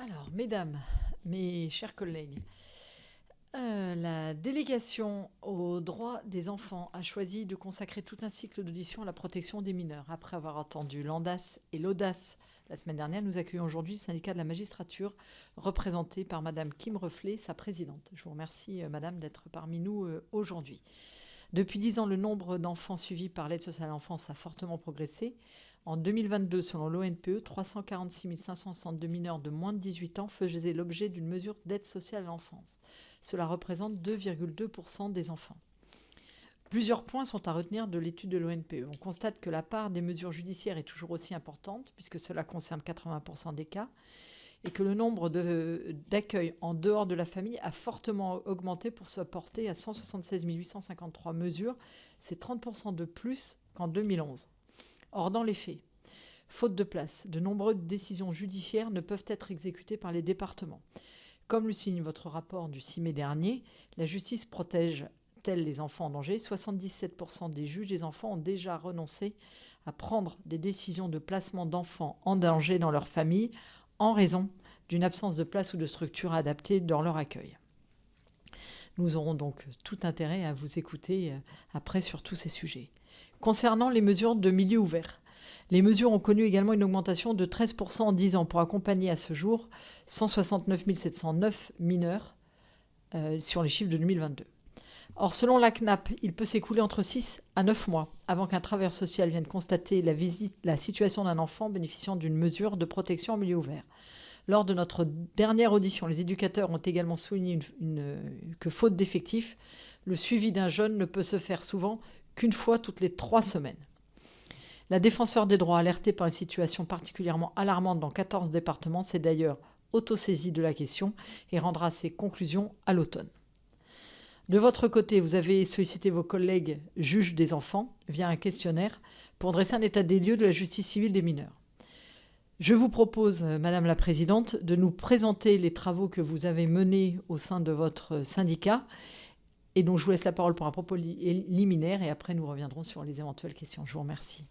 Alors, mesdames, mes chers collègues, la délégation aux droits des enfants a choisi de consacrer tout un cycle d'audition à la protection des mineurs. Après avoir entendu l'ANDAS et l'AUDAS la semaine dernière, nous accueillons aujourd'hui le syndicat de la magistrature, représenté par Madame Kim Reflet, sa présidente. Je vous remercie, Madame, d'être parmi nous aujourd'hui. Depuis 10 ans, le nombre d'enfants suivis par l'aide sociale à l'enfance a fortement progressé. En 2022, selon l'ONPE, 346 562 mineurs de moins de 18 ans faisaient l'objet d'une mesure d'aide sociale à l'enfance. Cela représente 2,2% des enfants. Plusieurs points sont à retenir de l'étude de l'ONPE. On constate que la part des mesures judiciaires est toujours aussi importante, puisque cela concerne 80% des cas, et que le nombre d'accueils en dehors de la famille a fortement augmenté pour se porter à 176 853 mesures. C'est 30% de plus qu'en 2011. Or, dans les faits, faute de place, de nombreuses décisions judiciaires ne peuvent être exécutées par les départements. Comme le signe votre rapport du 6 mai dernier, la justice protège-t-elle les enfants en danger ? 77% des juges des enfants ont déjà renoncé à prendre des décisions de placement d'enfants en danger dans leur famille en raison d'une absence de place ou de structure adaptée dans leur accueil. Nous aurons donc tout intérêt à vous écouter après sur tous ces sujets. Concernant les mesures de milieu ouvert, les mesures ont connu également une augmentation de 13% en 10 ans pour accompagner à ce jour 169 709 mineurs sur les chiffres de 2022. Or, selon la CNAP, il peut s'écouler entre 6 à 9 mois avant qu'un travailleur social vienne constater la situation d'un enfant bénéficiant d'une mesure de protection en milieu ouvert. Lors de notre dernière audition, les éducateurs ont également souligné que, faute d'effectifs, le suivi d'un jeune ne peut se faire souvent qu'une fois toutes les 3 semaines. La défenseure des droits, alertée par une situation particulièrement alarmante dans 14 départements, s'est d'ailleurs autosaisie de la question et rendra ses conclusions à l'automne. De votre côté, vous avez sollicité vos collègues juges des enfants via un questionnaire pour dresser un état des lieux de la justice civile des mineurs. Je vous propose, Madame la Présidente, de nous présenter les travaux que vous avez menés au sein de votre syndicat. Et donc, je vous laisse la parole pour un propos liminaire et après, nous reviendrons sur les éventuelles questions. Je vous remercie.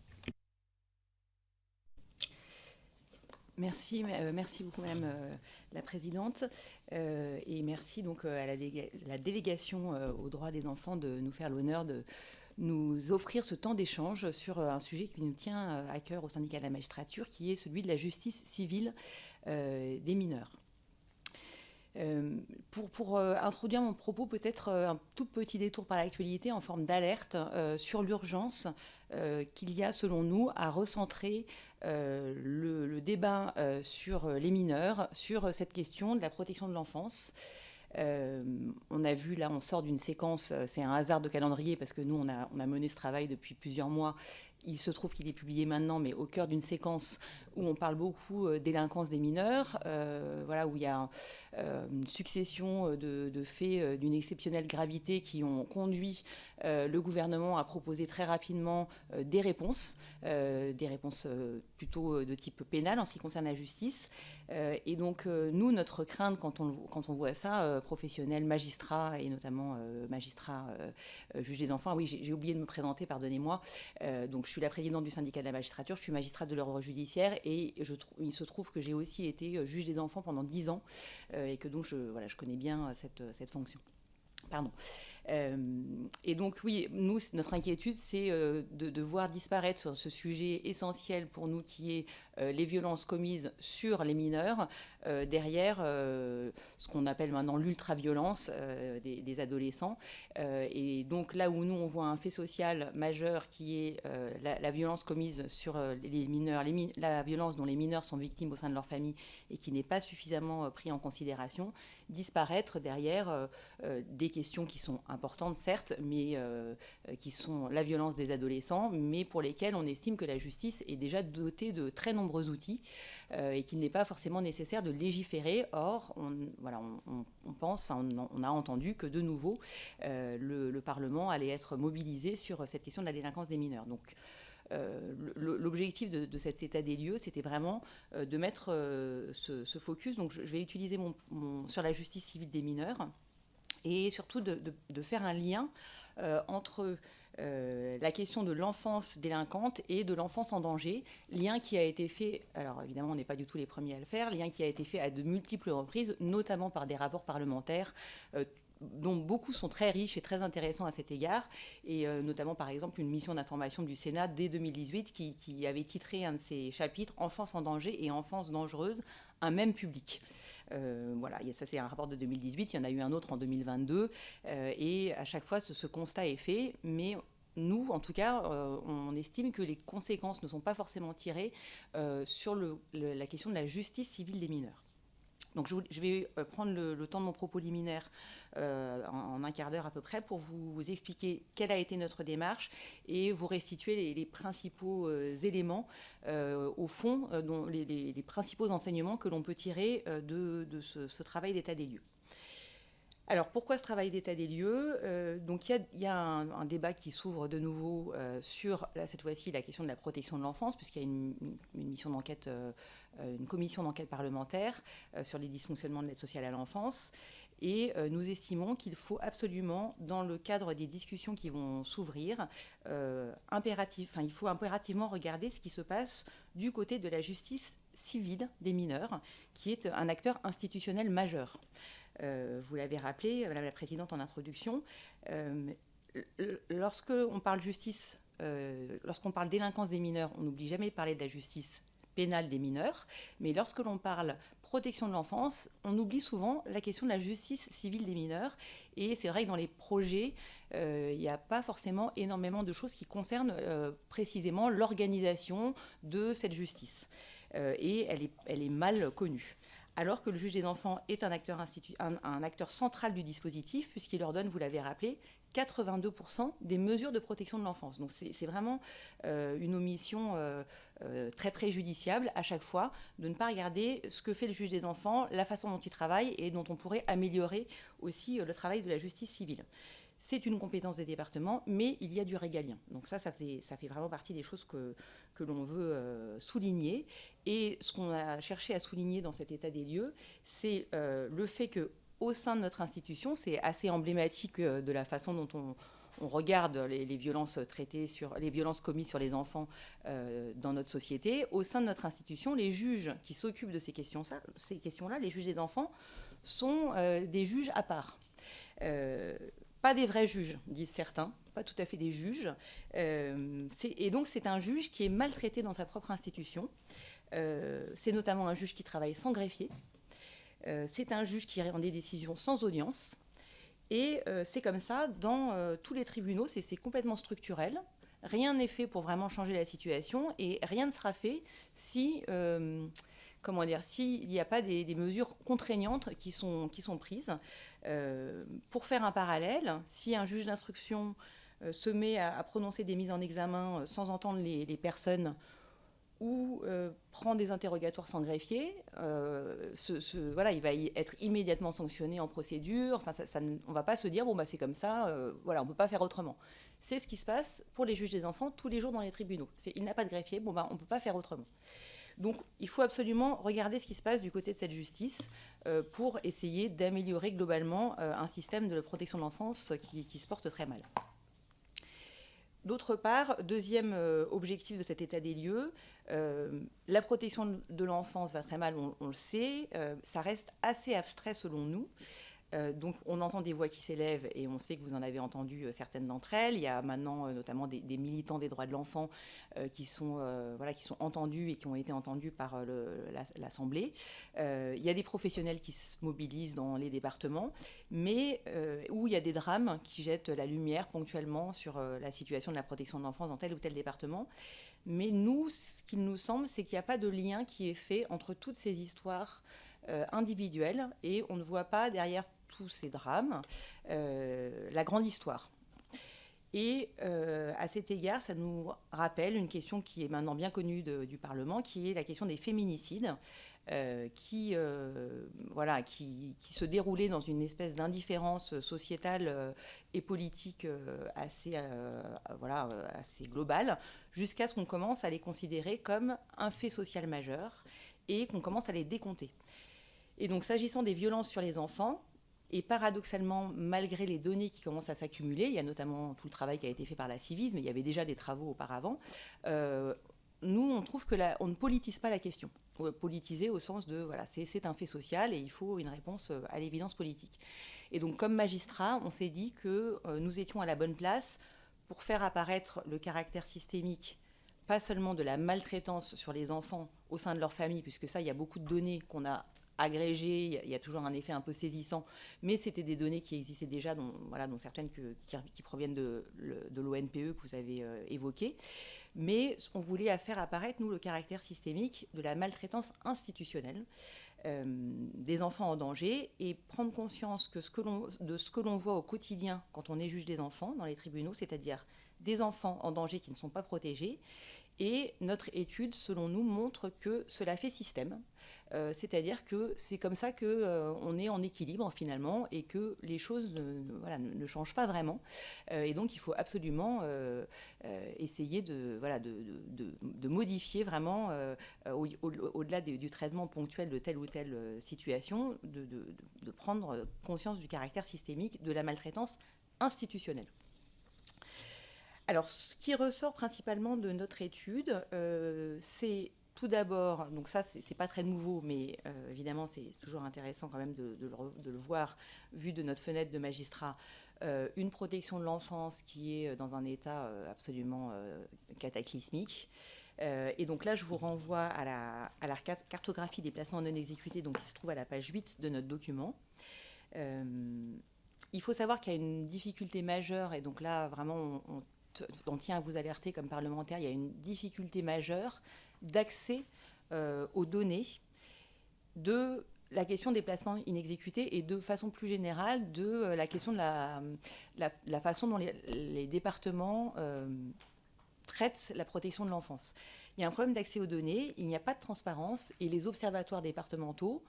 Merci beaucoup, Madame la Présidente. Et merci donc à la délégation aux droits des enfants de nous faire l'honneur de nous offrir ce temps d'échange sur un sujet qui nous tient à cœur au syndicat de la magistrature, qui est celui de la justice civile des mineurs. Pour introduire mon propos, peut-être un tout petit détour par l'actualité en forme d'alerte sur l'urgence qu'il y a, selon nous, à recentrer le débat sur les mineurs, sur cette question de la protection de l'enfance. On a vu, là, on sort d'une séquence, c'est un hasard de calendrier parce que nous, on a mené ce travail depuis plusieurs mois. Il se trouve qu'il est publié maintenant, mais au cœur d'une séquence où on parle beaucoup délinquance des mineurs, voilà, où il y a une succession de faits d'une exceptionnelle gravité qui ont conduit le gouvernement à proposer très rapidement des réponses plutôt de type pénal en ce qui concerne la justice. Et donc, nous, notre crainte quand on voit ça, professionnels, magistrats, et notamment magistrats, juges des enfants, oui, j'ai oublié de me présenter, pardonnez-moi. Donc, je suis la présidente du syndicat de la magistrature, je suis magistrate de l'ordre judiciaire, et il se trouve que j'ai aussi été juge des enfants pendant 10 ans, et que donc, je connais bien cette fonction. Pardon. Et donc, oui, nous, notre inquiétude, c'est de voir disparaître sur ce sujet essentiel pour nous qui est les violences commises sur les mineurs, derrière ce qu'on appelle maintenant l'ultra-violence des adolescents. Et donc, là où nous, on voit un fait social majeur qui est la violence commise sur les mineurs, la violence dont les mineurs sont victimes au sein de leur famille et qui n'est pas suffisamment pris en considération, disparaître derrière des questions qui sont importantes, certes, mais qui sont la violence des adolescents, mais pour lesquelles on estime que la justice est déjà dotée de très nombreux outils et qu'il n'est pas forcément nécessaire de légiférer. Or, on pense, on a entendu que de nouveau, le Parlement allait être mobilisé sur cette question de la délinquance des mineurs. Donc, l'objectif de cet état des lieux, c'était vraiment de mettre ce focus. Donc, je vais utiliser sur la justice civile des mineurs et surtout de faire un lien entre la question de l'enfance délinquante et de l'enfance en danger, lien qui a été fait, alors évidemment on n'est pas du tout les premiers à le faire, lien qui a été fait à de multiples reprises, notamment par des rapports parlementaires, dont beaucoup sont très riches et très intéressants à cet égard, et notamment par exemple une mission d'information du Sénat dès 2018 qui avait titré un de ses chapitres « Enfance en danger et enfance dangereuse, un même public ». Voilà, ça c'est un rapport de 2018, il y en a eu un autre en 2022, et à chaque fois ce constat est fait, mais nous, en tout cas, on estime que les conséquences ne sont pas forcément tirées sur la question de la justice civile des mineurs. Donc je vais prendre le temps de mon propos liminaire en un quart d'heure à peu près pour vous expliquer quelle a été notre démarche et vous restituer les principaux éléments, au fond, les principaux enseignements que l'on peut tirer de ce travail d'état des lieux. Alors, pourquoi ce travail d'état des lieux ? Donc, il y a un débat qui s'ouvre de nouveau sur, là, cette fois-ci, la question de la protection de l'enfance, puisqu'il y a une mission d'enquête, une commission d'enquête parlementaire sur les dysfonctionnements de l'aide sociale à l'enfance. Et nous estimons qu'il faut absolument, dans le cadre des discussions qui vont s'ouvrir, il faut impérativement regarder ce qui se passe du côté de la justice civile des mineurs, qui est un acteur institutionnel majeur. Vous l'avez rappelé, Madame la Présidente, en introduction, lorsqu'on parle justice, lorsqu'on parle délinquance des mineurs, on n'oublie jamais de parler de la justice pénale des mineurs, mais lorsque l'on parle protection de l'enfance, on oublie souvent la question de la justice civile des mineurs, et c'est vrai que dans les projets, il n'y a pas forcément énormément de choses qui concernent précisément l'organisation de cette justice, et elle est mal connue. Alors que le juge des enfants est un acteur central du dispositif, puisqu'il leur donne, vous l'avez rappelé, 82% des mesures de protection de l'enfance. Donc c'est vraiment une omission très préjudiciable à chaque fois de ne pas regarder ce que fait le juge des enfants, la façon dont il travaille et dont on pourrait améliorer aussi le travail de la justice civile. C'est une compétence des départements, mais il y a du régalien. Donc ça fait vraiment partie des choses que l'on veut souligner. Et ce qu'on a cherché à souligner dans cet état des lieux, c'est le fait qu'au sein de notre institution, c'est assez emblématique de la façon dont on regarde les violences traitées les violences commises sur les enfants dans notre société. Au sein de notre institution, les juges qui s'occupent de ces questions-là, les juges des enfants, sont des juges à part. Pas des vrais juges, disent certains, pas tout à fait des juges. Et donc c'est un juge qui est maltraité dans sa propre institution. C'est notamment un juge qui travaille sans greffier. C'est un juge qui rend des décisions sans audience. Et c'est comme ça dans tous les tribunaux, c'est complètement structurel. Rien n'est fait pour vraiment changer la situation et rien ne sera fait si... s'il n'y a pas des mesures contraignantes qui sont prises. Pour faire un parallèle, si un juge d'instruction se met à prononcer des mises en examen sans entendre les personnes ou prend des interrogatoires sans greffier, il va être immédiatement sanctionné en procédure. Enfin, on ne va pas se dire, c'est comme ça, on ne peut pas faire autrement. C'est ce qui se passe pour les juges des enfants tous les jours dans les tribunaux. Il n'a pas de greffier, on ne peut pas faire autrement. Donc, il faut absolument regarder ce qui se passe du côté de cette justice pour essayer d'améliorer globalement un système de protection de l'enfance qui se porte très mal. D'autre part, deuxième objectif de cet état des lieux, la protection de l'enfance va très mal, on le sait, ça reste assez abstrait selon nous. Donc on entend des voix qui s'élèvent et on sait que vous en avez entendu certaines d'entre elles. Il y a maintenant notamment des militants des droits de l'enfant qui sont entendus et qui ont été entendus par l'Assemblée. Il y a des professionnels qui se mobilisent dans les départements, mais où il y a des drames qui jettent la lumière ponctuellement sur la situation de la protection de l'enfance dans tel ou tel département. Mais nous, ce qu'il nous semble, c'est qu'il n'y a pas de lien qui est fait entre toutes ces histoires individuelles et on ne voit pas derrière tous ces drames la grande histoire. Et à cet égard, ça nous rappelle une question qui est maintenant bien connue du Parlement, qui est la question des féminicides, qui se déroulait dans une espèce d'indifférence sociétale et politique assez globale, jusqu'à ce qu'on commence à les considérer comme un fait social majeur et qu'on commence à les décompter. Et donc, s'agissant des violences sur les enfants, Et paradoxalement, malgré les données qui commencent à s'accumuler, il y a notamment tout le travail qui a été fait par la Civis, mais il y avait déjà des travaux auparavant, nous, on trouve qu'on ne politise pas la question. Politiser au sens de, voilà, c'est un fait social et il faut une réponse à l'évidence politique. Et donc, comme magistrat, on s'est dit que nous étions à la bonne place pour faire apparaître le caractère systémique, pas seulement de la maltraitance sur les enfants au sein de leur famille, puisque ça, il y a beaucoup de données qu'on a agrégées, il y a toujours un effet un peu saisissant, mais c'était des données qui existaient déjà, dont certaines qui proviennent de l'ONPE que vous avez évoqué. Mais on voulait faire apparaître, nous, le caractère systémique de la maltraitance institutionnelle des enfants en danger et prendre conscience de ce que l'on voit au quotidien quand on est juge des enfants dans les tribunaux, c'est-à-dire des enfants en danger qui ne sont pas protégés. Et notre étude, selon nous, montre que cela fait système, c'est-à-dire que c'est comme ça qu'on est en équilibre finalement et que les choses ne changent pas vraiment. Et donc il faut absolument essayer de modifier vraiment, au-delà du traitement ponctuel de telle ou telle situation, de prendre conscience du caractère systémique de la maltraitance institutionnelle. Alors, ce qui ressort principalement de notre étude, c'est tout d'abord, donc ça, c'est pas très nouveau, mais évidemment, c'est toujours intéressant quand même de le voir, vu de notre fenêtre de magistrat, une protection de l'enfance qui est dans un état absolument cataclysmique. Et donc là, je vous renvoie à la cartographie des placements non exécutés, donc qui se trouve à la page 8 de notre document. Il faut savoir qu'il y a une difficulté majeure, et donc là, vraiment, on tient à vous alerter comme parlementaire, il y a une difficulté majeure d'accès aux données de la question des placements inexécutés et de façon plus générale de la question de la façon dont les départements traitent la protection de l'enfance. Il y a un problème d'accès aux données, il n'y a pas de transparence et les observatoires départementaux,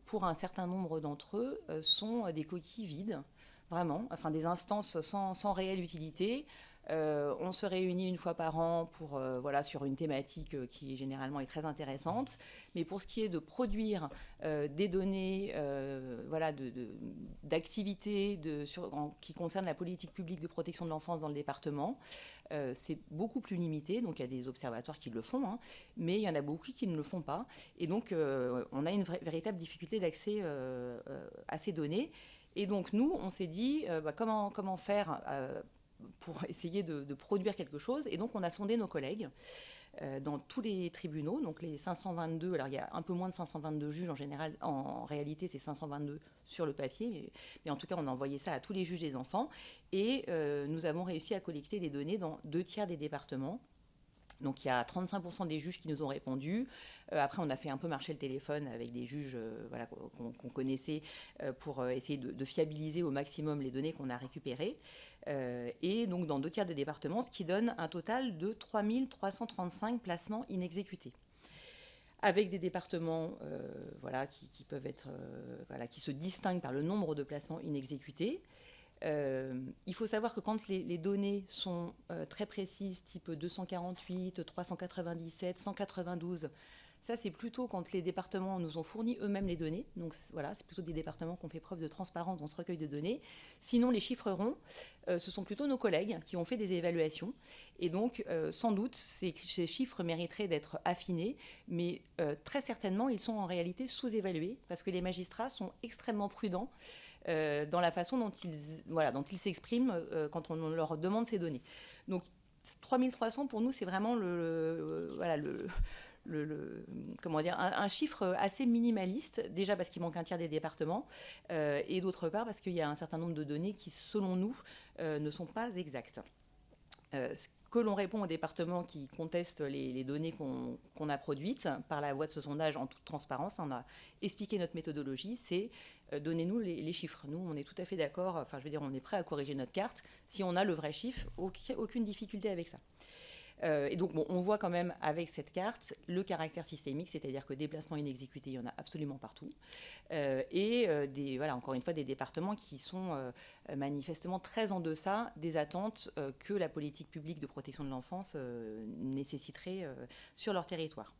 pour un certain nombre d'entre eux, sont des coquilles vides, vraiment, enfin des instances sans réelle utilité. On se réunit une fois par an pour, sur une thématique qui généralement est très intéressante. Mais pour ce qui est de produire des données d'activités qui concernent la politique publique de protection de l'enfance dans le département, c'est beaucoup plus limité. Donc il y a des observatoires qui le font, hein, mais il y en a beaucoup qui ne le font pas. Et donc on a une véritable difficulté d'accès à ces données. Et donc nous, on s'est dit comment faire pour essayer de produire quelque chose. Et donc, on a sondé nos collègues dans tous les tribunaux, donc les 522, alors il y a un peu moins de 522 juges en général, en réalité c'est 522 sur le papier, mais en tout cas on a envoyé ça à tous les juges des enfants, et nous avons réussi à collecter des données dans 2/3 des départements. Donc il y a 35% des juges qui nous ont répondu. Après, on a fait un peu marcher le téléphone avec des juges qu'on connaissait pour essayer de fiabiliser au maximum les données qu'on a récupérées. Et donc dans 2/3 des départements, ce qui donne un total de 3335 placements inexécutés. Avec des départements qui peuvent être, qui se distinguent par le nombre de placements inexécutés. Il faut savoir que quand les données sont très précises, type 248, 397, 192, ça c'est plutôt quand les départements nous ont fourni eux-mêmes les données. Donc voilà, c'est plutôt des départements qui ont fait preuve de transparence dans ce recueil de données. Sinon, les chiffres ronds, ce sont plutôt nos collègues qui ont fait des évaluations. Et donc, sans doute, ces chiffres mériteraient d'être affinés, mais très certainement, ils sont en réalité sous-évalués parce que les magistrats sont extrêmement prudents dans la façon dont ils s'expriment quand on leur demande ces données. Donc 3300 pour nous, c'est vraiment un chiffre assez minimaliste, déjà parce qu'il manque un tiers des départements, et d'autre part parce qu'il y a un certain nombre de données qui, selon nous, ne sont pas exactes. Ce que l'on répond aux départements qui contestent les données qu'on a produites par la voie de ce sondage en toute transparence, on a expliqué notre méthodologie, c'est donnez-nous les chiffres. Nous, on est tout à fait d'accord, on est prêt à corriger notre carte. Si on a le vrai chiffre, aucune difficulté avec ça. Et donc, on voit quand même avec cette carte le caractère systémique, c'est-à-dire que des placements inexécutés, il y en a absolument partout. Encore une fois, des départements qui sont manifestement très en deçà des attentes que la politique publique de protection de l'enfance nécessiterait sur leur territoire.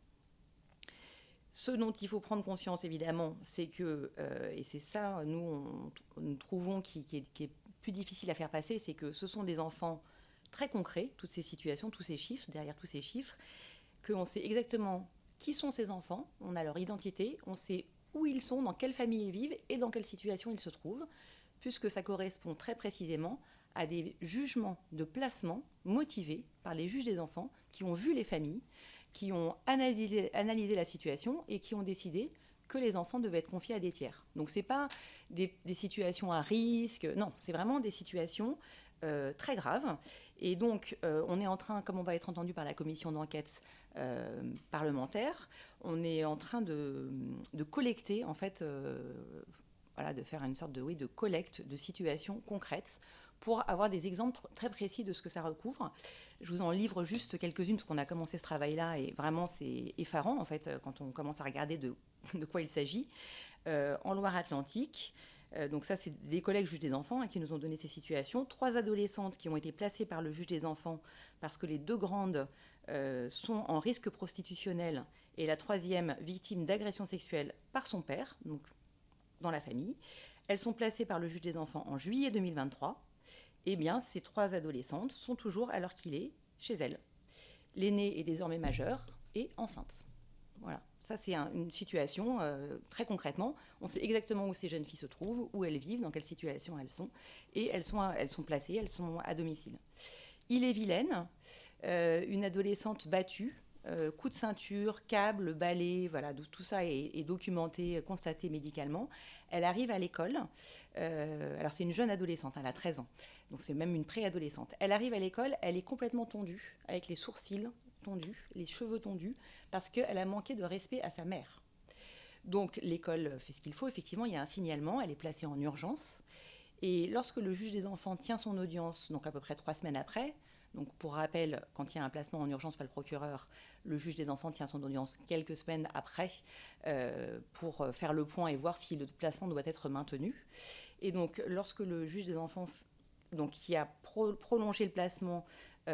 Ce dont il faut prendre conscience, évidemment, c'est que, et c'est ça, nous trouvons qui est plus difficile à faire passer, c'est que ce sont des enfants très concrets, toutes ces situations, tous ces chiffres, derrière tous ces chiffres, qu'on sait exactement qui sont ces enfants, on a leur identité, on sait où ils sont, dans quelle famille ils vivent et dans quelle situation ils se trouvent, puisque ça correspond très précisément à des jugements de placement motivés par les juges des enfants qui ont vu les familles, qui ont analysé la situation et qui ont décidé que les enfants devaient être confiés à des tiers. Donc ce n'est pas des situations à risque, non, c'est vraiment des situations très graves. Et donc on est en train, comme on va être entendu par la commission d'enquête parlementaire, on est en train de collecter, en fait, voilà, de faire une sorte de collecte de situations concrètes pour avoir des exemples très précis de ce que ça recouvre. Je vous en livre juste quelques-unes, parce qu'on a commencé ce travail-là, et vraiment c'est effarant, en fait, quand on commence à regarder de quoi il s'agit. En Loire-Atlantique, donc ça c'est des collègues juges des enfants qui nous ont donné ces situations. 3 adolescentes qui ont été placées par le juge des enfants parce que les 2 grandes sont en risque prostitutionnel et la 3e victime d'agression sexuelle par son père, donc dans la famille. Elles sont placées par le juge des enfants en juillet 2023. Eh bien, ces 3 adolescentes sont toujours à l'heure qu'il est chez elles. L'aînée est désormais majeure et enceinte. Voilà, ça c'est une situation très concrètement. On sait exactement où ces jeunes filles se trouvent, où elles vivent, dans quelle situation elles sont, et elles sont placées, elles sont à domicile. Ille-et-Vilaine, une adolescente battue, coup de ceinture, câble, balai, voilà, tout ça est documenté, constaté médicalement. Elle arrive à l'école, alors c'est une jeune adolescente, elle a 13 ans, donc c'est même une préadolescente. Elle arrive à l'école, elle est complètement tondue, avec les sourcils tondus, les cheveux tondus, parce qu'elle a manqué de respect à sa mère. Donc l'école fait ce qu'il faut, effectivement, il y a un signalement, elle est placée en urgence, et lorsque le juge des enfants tient son audience, donc à peu près 3 semaines après, donc pour rappel, quand il y a un placement en urgence par le procureur, le juge des enfants tient son audience quelques semaines après pour faire le point et voir si le placement doit être maintenu. Et donc lorsque le juge des enfants, donc, qui a prolongé le placement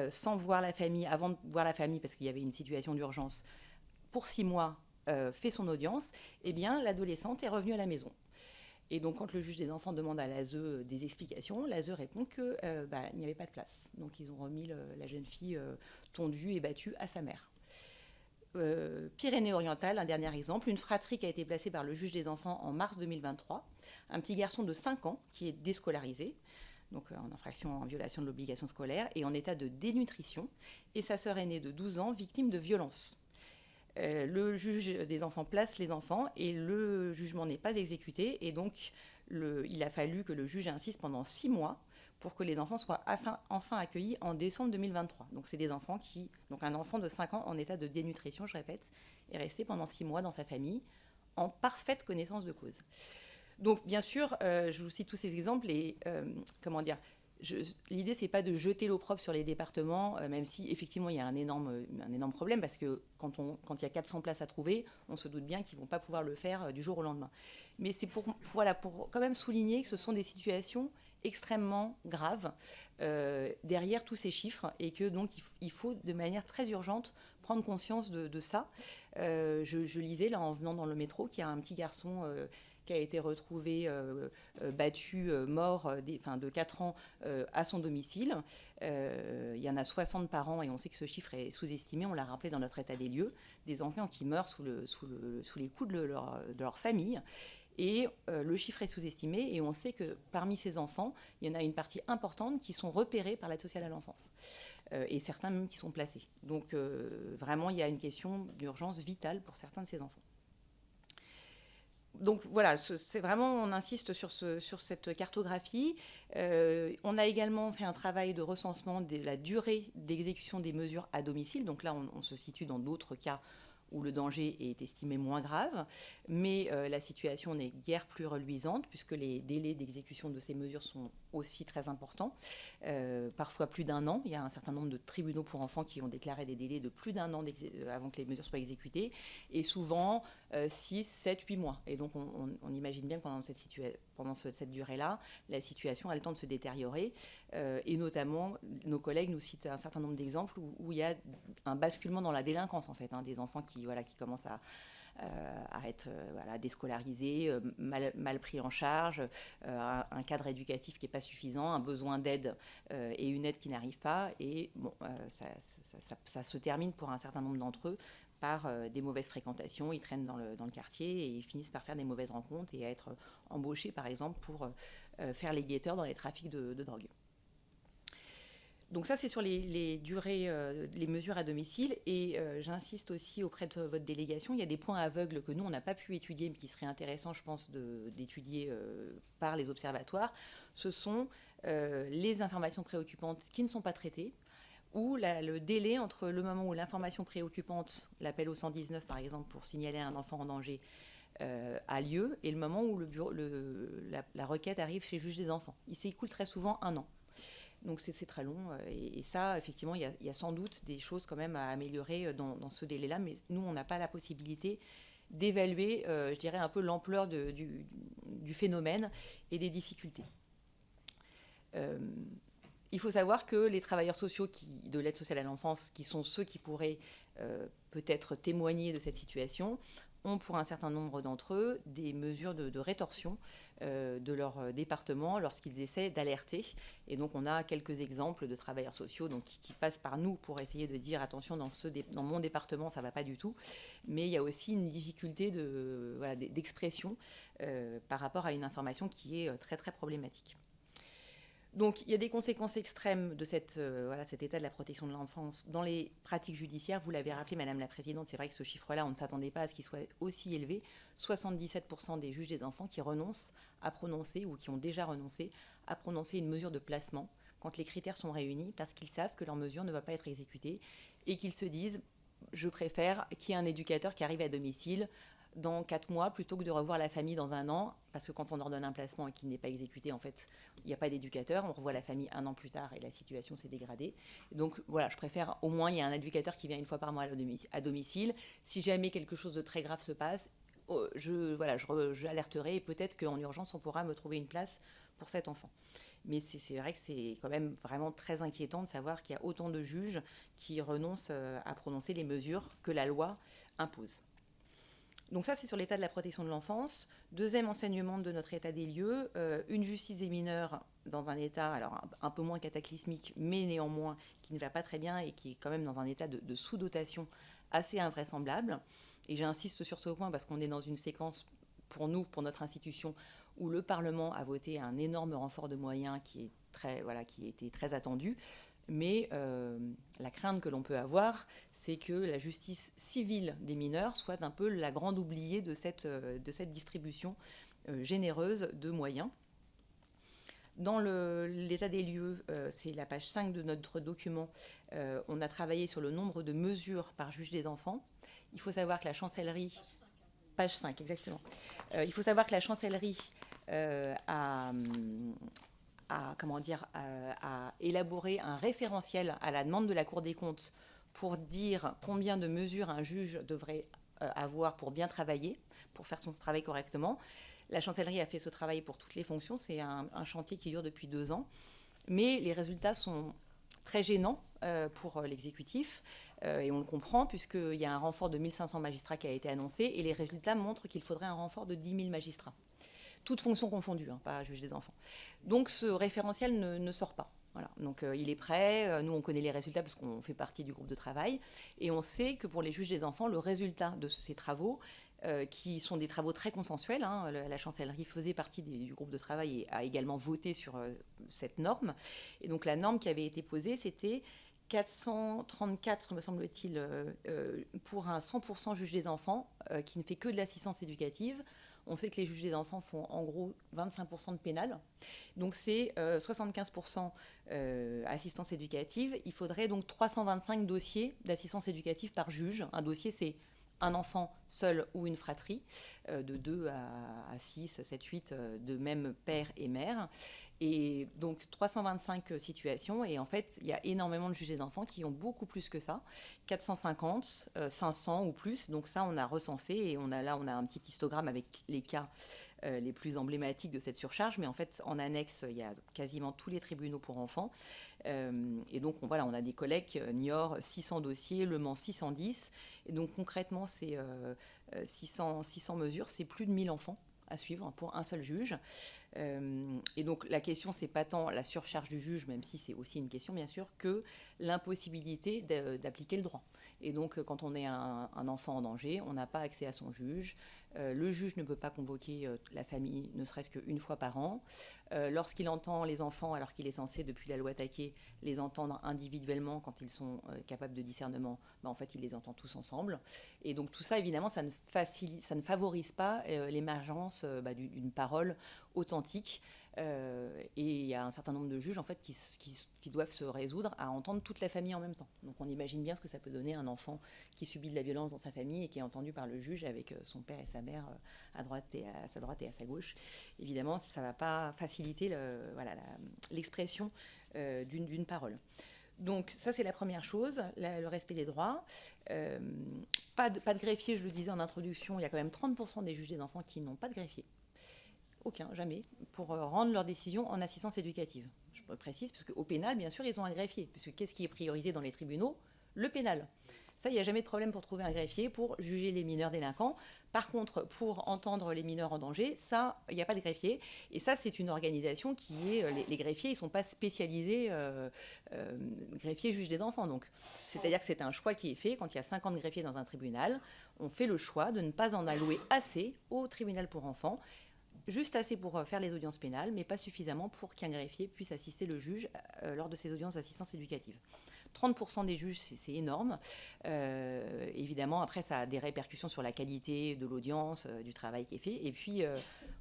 sans voir la famille, avant de voir la famille parce qu'il y avait une situation d'urgence, pour 6 mois, fait son audience, eh bien l'adolescente est revenue à la maison. Et donc, quand le juge des enfants demande à l'ASE des explications, l'ASE répond qu'il n'y avait pas de place. Donc, ils ont remis la jeune fille tondue et battue à sa mère. Pyrénées-Orientales, un dernier exemple, une fratrie qui a été placée par le juge des enfants en mars 2023. Un petit garçon de 5 ans qui est déscolarisé, donc en infraction en violation de l'obligation scolaire, et en état de dénutrition, et sa sœur aînée de 12 ans, victime de violences. Le juge des enfants place les enfants et le jugement n'est pas exécuté, et donc il a fallu que le juge insiste pendant 6 mois pour que les enfants soient enfin accueillis en décembre 2023. Donc c'est des enfants donc un enfant de 5 ans en état de dénutrition, je répète, est resté pendant 6 mois dans sa famille en parfaite connaissance de cause. Donc bien sûr, je vous cite tous ces exemples et comment dire, l'idée, c'est pas de jeter l'opprobre sur les départements, même si effectivement il y a un énorme problème, parce que quand il y a 400 places à trouver, on se doute bien qu'ils vont pas pouvoir le faire du jour au lendemain. Mais c'est pour quand même souligner que ce sont des situations extrêmement graves derrière tous ces chiffres, et que donc il faut de manière très urgente prendre conscience de ça. Je lisais là en venant dans le métro qu'il y a un petit garçon qui a été retrouvé battu, mort, de 4 ans à son domicile. Il y en a 60 par an, et on sait que ce chiffre est sous-estimé, on l'a rappelé dans notre état des lieux, des enfants qui meurent sous les coups de leur famille. Et le chiffre est sous-estimé, et on sait que parmi ces enfants, il y en a une partie importante qui sont repérés par l'aide sociale à l'enfance, et certains même qui sont placés. Donc vraiment, il y a une question d'urgence vitale pour certains de ces enfants. Donc voilà, c'est vraiment, on insiste sur cette cartographie. On a également fait un travail de recensement de la durée d'exécution des mesures à domicile. Donc là, on se situe dans d'autres cas où le danger est estimé moins grave, mais la situation n'est guère plus reluisante, puisque les délais d'exécution de ces mesures sont aussi très importants, parfois plus d'1 an. Il y a un certain nombre de tribunaux pour enfants qui ont déclaré des délais de plus d'1 an avant que les mesures soient exécutées, et souvent 6, 7, 8 mois. Et donc on imagine bien que pendant cette durée-là, la situation a le temps de se détériorer, et notamment nos collègues nous citent un certain nombre d'exemples où il y a un basculement dans la délinquance, en fait, des enfants qui commencent à être voilà, déscolarisés, mal pris en charge, un cadre éducatif qui n'est pas suffisant, un besoin d'aide et une aide qui n'arrive pas. Et bon, ça se termine pour un certain nombre d'entre eux par des mauvaises fréquentations. Ils traînent dans le quartier et ils finissent par faire des mauvaises rencontres et à être embauchés, par exemple, pour faire les guetteurs dans les trafics de drogue. Donc ça, c'est sur les durées, les mesures à domicile. Et j'insiste aussi auprès de votre délégation, il y a des points aveugles que nous, on n'a pas pu étudier, mais qui seraient intéressants, je pense, d'étudier par les observatoires. Ce sont les informations préoccupantes qui ne sont pas traitées, ou le délai entre le moment où l'information préoccupante, l'appel au 119 par exemple, pour signaler un enfant en danger, a lieu, et le moment où la requête arrive chez le juge des enfants. Il s'écoule très souvent 1 an. Donc c'est très long, et ça, effectivement, il y a sans doute des choses quand même à améliorer dans ce délai-là, mais nous, on n'a pas la possibilité d'évaluer, je dirais, un peu l'ampleur du phénomène et des difficultés. Il faut savoir que les travailleurs sociaux de l'aide sociale à l'enfance, qui sont ceux qui pourraient peut-être témoigner de cette situation, ont pour un certain nombre d'entre eux des mesures de rétorsion de leur département lorsqu'ils essaient d'alerter. Et donc on a quelques exemples de travailleurs sociaux donc, qui passent par nous pour essayer de dire attention, dans mon département ça ne va pas du tout. Mais il y a aussi une difficulté d'expression par rapport à une information qui est très très problématique. Donc il y a des conséquences extrêmes de cet état de la protection de l'enfance dans les pratiques judiciaires. Vous l'avez rappelé, Madame la Présidente, c'est vrai que ce chiffre-là, on ne s'attendait pas à ce qu'il soit aussi élevé. 77% des juges des enfants qui renoncent à prononcer ou qui ont déjà renoncé à prononcer une mesure de placement quand les critères sont réunis parce qu'ils savent que leur mesure ne va pas être exécutée et qu'ils se disent « je préfère qu'il y ait un éducateur qui arrive à domicile » dans 4 mois plutôt que de revoir la famille dans 1 an, parce que quand on ordonne un placement et qu'il n'est pas exécuté, en fait, il n'y a pas d'éducateur, on revoit la famille 1 an plus tard et la situation s'est dégradée. Donc voilà, je préfère au moins il y a un éducateur qui vient 1 fois par mois à domicile. Si jamais quelque chose de très grave se passe, j'alerterai et peut-être qu'en urgence on pourra me trouver une place pour cet enfant. Mais c'est vrai que c'est quand même vraiment très inquiétant de savoir qu'il y a autant de juges qui renoncent à prononcer les mesures que la loi impose. Donc ça, c'est sur l'état de la protection de l'enfance. Deuxième enseignement de notre état des lieux, une justice des mineurs dans un état, alors un peu moins cataclysmique, mais néanmoins qui ne va pas très bien et qui est quand même dans un état de sous-dotation assez invraisemblable. Et j'insiste sur ce point parce qu'on est dans une séquence, pour nous, pour notre institution, où le Parlement a voté un énorme renfort de moyens qui était très attendu. Mais la crainte que l'on peut avoir, c'est que la justice civile des mineurs soit un peu la grande oubliée de cette distribution généreuse de moyens. Dans l'état des lieux, c'est la page 5 de notre document, on a travaillé sur le nombre de mesures par juge des enfants. Il faut savoir que la chancellerie... Page 5, exactement. Il faut savoir que la chancellerie a élaboré un référentiel à la demande de la Cour des comptes pour dire combien de mesures un juge devrait avoir pour bien travailler, pour faire son travail correctement. La chancellerie a fait ce travail pour toutes les fonctions. C'est un chantier qui dure depuis 2 ans. Mais les résultats sont très gênants pour l'exécutif. Et on le comprend puisqu'il y a un renfort de 1500 magistrats qui a été annoncé. Et les résultats montrent qu'il faudrait un renfort de 10 000 magistrats. Toutes fonctions confondues, pas juge des enfants. Donc ce référentiel ne sort pas. Voilà. Donc il est prêt, nous on connaît les résultats parce qu'on fait partie du groupe de travail, et on sait que pour les juges des enfants, le résultat de ces travaux, qui sont des travaux très consensuels, la chancellerie faisait partie du groupe de travail et a également voté sur cette norme, et donc la norme qui avait été posée, c'était 434, me semble-t-il, pour un 100% juge des enfants, qui ne fait que de l'assistance éducative. On sait que les juges des enfants font en gros 25% de pénal. Donc c'est 75% assistance éducative. Il faudrait donc 325 dossiers d'assistance éducative par juge. Un dossier, c'est un enfant seul ou une fratrie, de 2 à 6, 7, 8, de même père et mère. Et donc 325 situations, et en fait il y a énormément de juges des enfants qui ont beaucoup plus que ça, 450, 500 ou plus. Donc ça on a recensé, et on a un petit histogramme avec les cas les plus emblématiques de cette surcharge, mais en fait en annexe il y a quasiment tous les tribunaux pour enfants, Et donc, on a des collègues, Niort, 600 dossiers, Le Mans, 610. Et donc, concrètement, c'est 600 mesures, c'est plus de 1000 enfants à suivre pour un seul juge. Et donc la question, c'est pas tant la surcharge du juge, même si c'est aussi une question bien sûr, que l'impossibilité d'appliquer le droit. Et donc quand on est un enfant en danger, on n'a pas accès à son juge. Le juge ne peut pas convoquer la famille, ne serait-ce qu'une fois par an. Lorsqu'il entend les enfants, alors qu'il est censé, depuis la loi Taquet, les entendre individuellement quand ils sont capables de discernement, en fait, il les entend tous ensemble. Et donc tout ça, évidemment, ça ne favorise pas l'émergence d'une parole authentique. Et il y a un certain nombre de juges en fait, qui doivent se résoudre à entendre toute la famille en même temps. Donc on imagine bien ce que ça peut donner à un enfant qui subit de la violence dans sa famille et qui est entendu par le juge avec son père et sa mère à sa droite et à sa gauche. Évidemment, ça ne va pas faciliter l'expression d'une parole. Donc ça, c'est la première chose, le respect des droits. Pas de greffier, je le disais en introduction, il y a quand même 30% des juges des enfants qui n'ont pas de greffier. Aucun, jamais, pour rendre leurs décisions en assistance éducative. Je précise, parce qu'au pénal, bien sûr, ils ont un greffier. Parce que qu'est-ce qui est priorisé dans les tribunaux ? Le pénal. Ça, il n'y a jamais de problème pour trouver un greffier pour juger les mineurs délinquants. Par contre, pour entendre les mineurs en danger, ça, il n'y a pas de greffier. Et ça, c'est une organisation qui est... Les greffiers, ils ne sont pas spécialisés greffiers juges des enfants. Donc, c'est-à-dire que c'est un choix qui est fait. Quand il y a 50 greffiers dans un tribunal, on fait le choix de ne pas en allouer assez au tribunal pour enfants. Juste assez pour faire les audiences pénales, mais pas suffisamment pour qu'un greffier puisse assister le juge lors de ces audiences d'assistance éducative. 30% des juges, c'est énorme. Évidemment, après, ça a des répercussions sur la qualité de l'audience, du travail qui est fait, et puis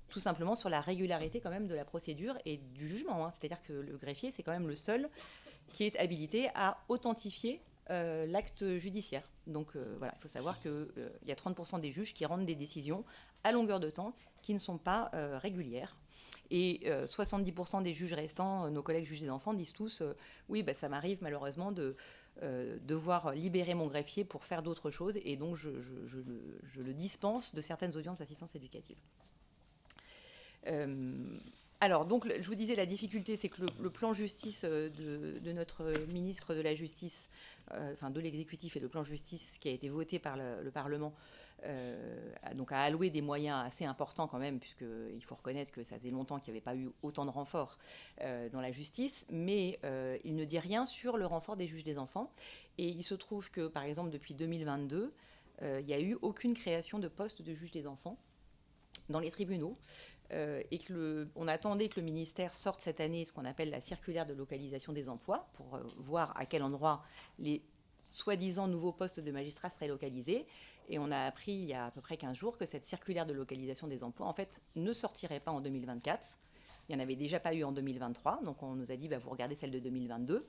tout simplement sur la régularité quand même de la procédure et du jugement. C'est-à-dire que le greffier, c'est quand même le seul qui est habilité à authentifier l'acte judiciaire. Donc il faut savoir qu'il y a 30% des juges qui rendent des décisions à longueur de temps qui ne sont pas régulières. Et 70% des juges restants, nos collègues juges des enfants, disent tous oui, ça m'arrive malheureusement de devoir libérer mon greffier pour faire d'autres choses, et donc je le dispense de certaines audiences d'assistance éducative. Alors, donc, je vous disais, la difficulté, c'est que le plan justice de notre ministre de la Justice, de l'exécutif, et le plan justice qui a été voté par le Parlement, a alloué des moyens assez importants quand même, puisqu'il faut reconnaître que ça faisait longtemps qu'il n'y avait pas eu autant de renforts dans la justice, mais il ne dit rien sur le renfort des juges des enfants. Et il se trouve que, par exemple, depuis 2022, il n'y a eu aucune création de poste de juge des enfants dans les tribunaux. Et on attendait que le ministère sorte cette année ce qu'on appelle la circulaire de localisation des emplois pour voir à quel endroit les soi-disant nouveaux postes de magistrats seraient localisés. Et on a appris il y a à peu près 15 jours que cette circulaire de localisation des emplois, en fait, ne sortirait pas en 2024. Il n'y en avait déjà pas eu en 2023. Donc on nous a dit, vous regardez celle de 2022.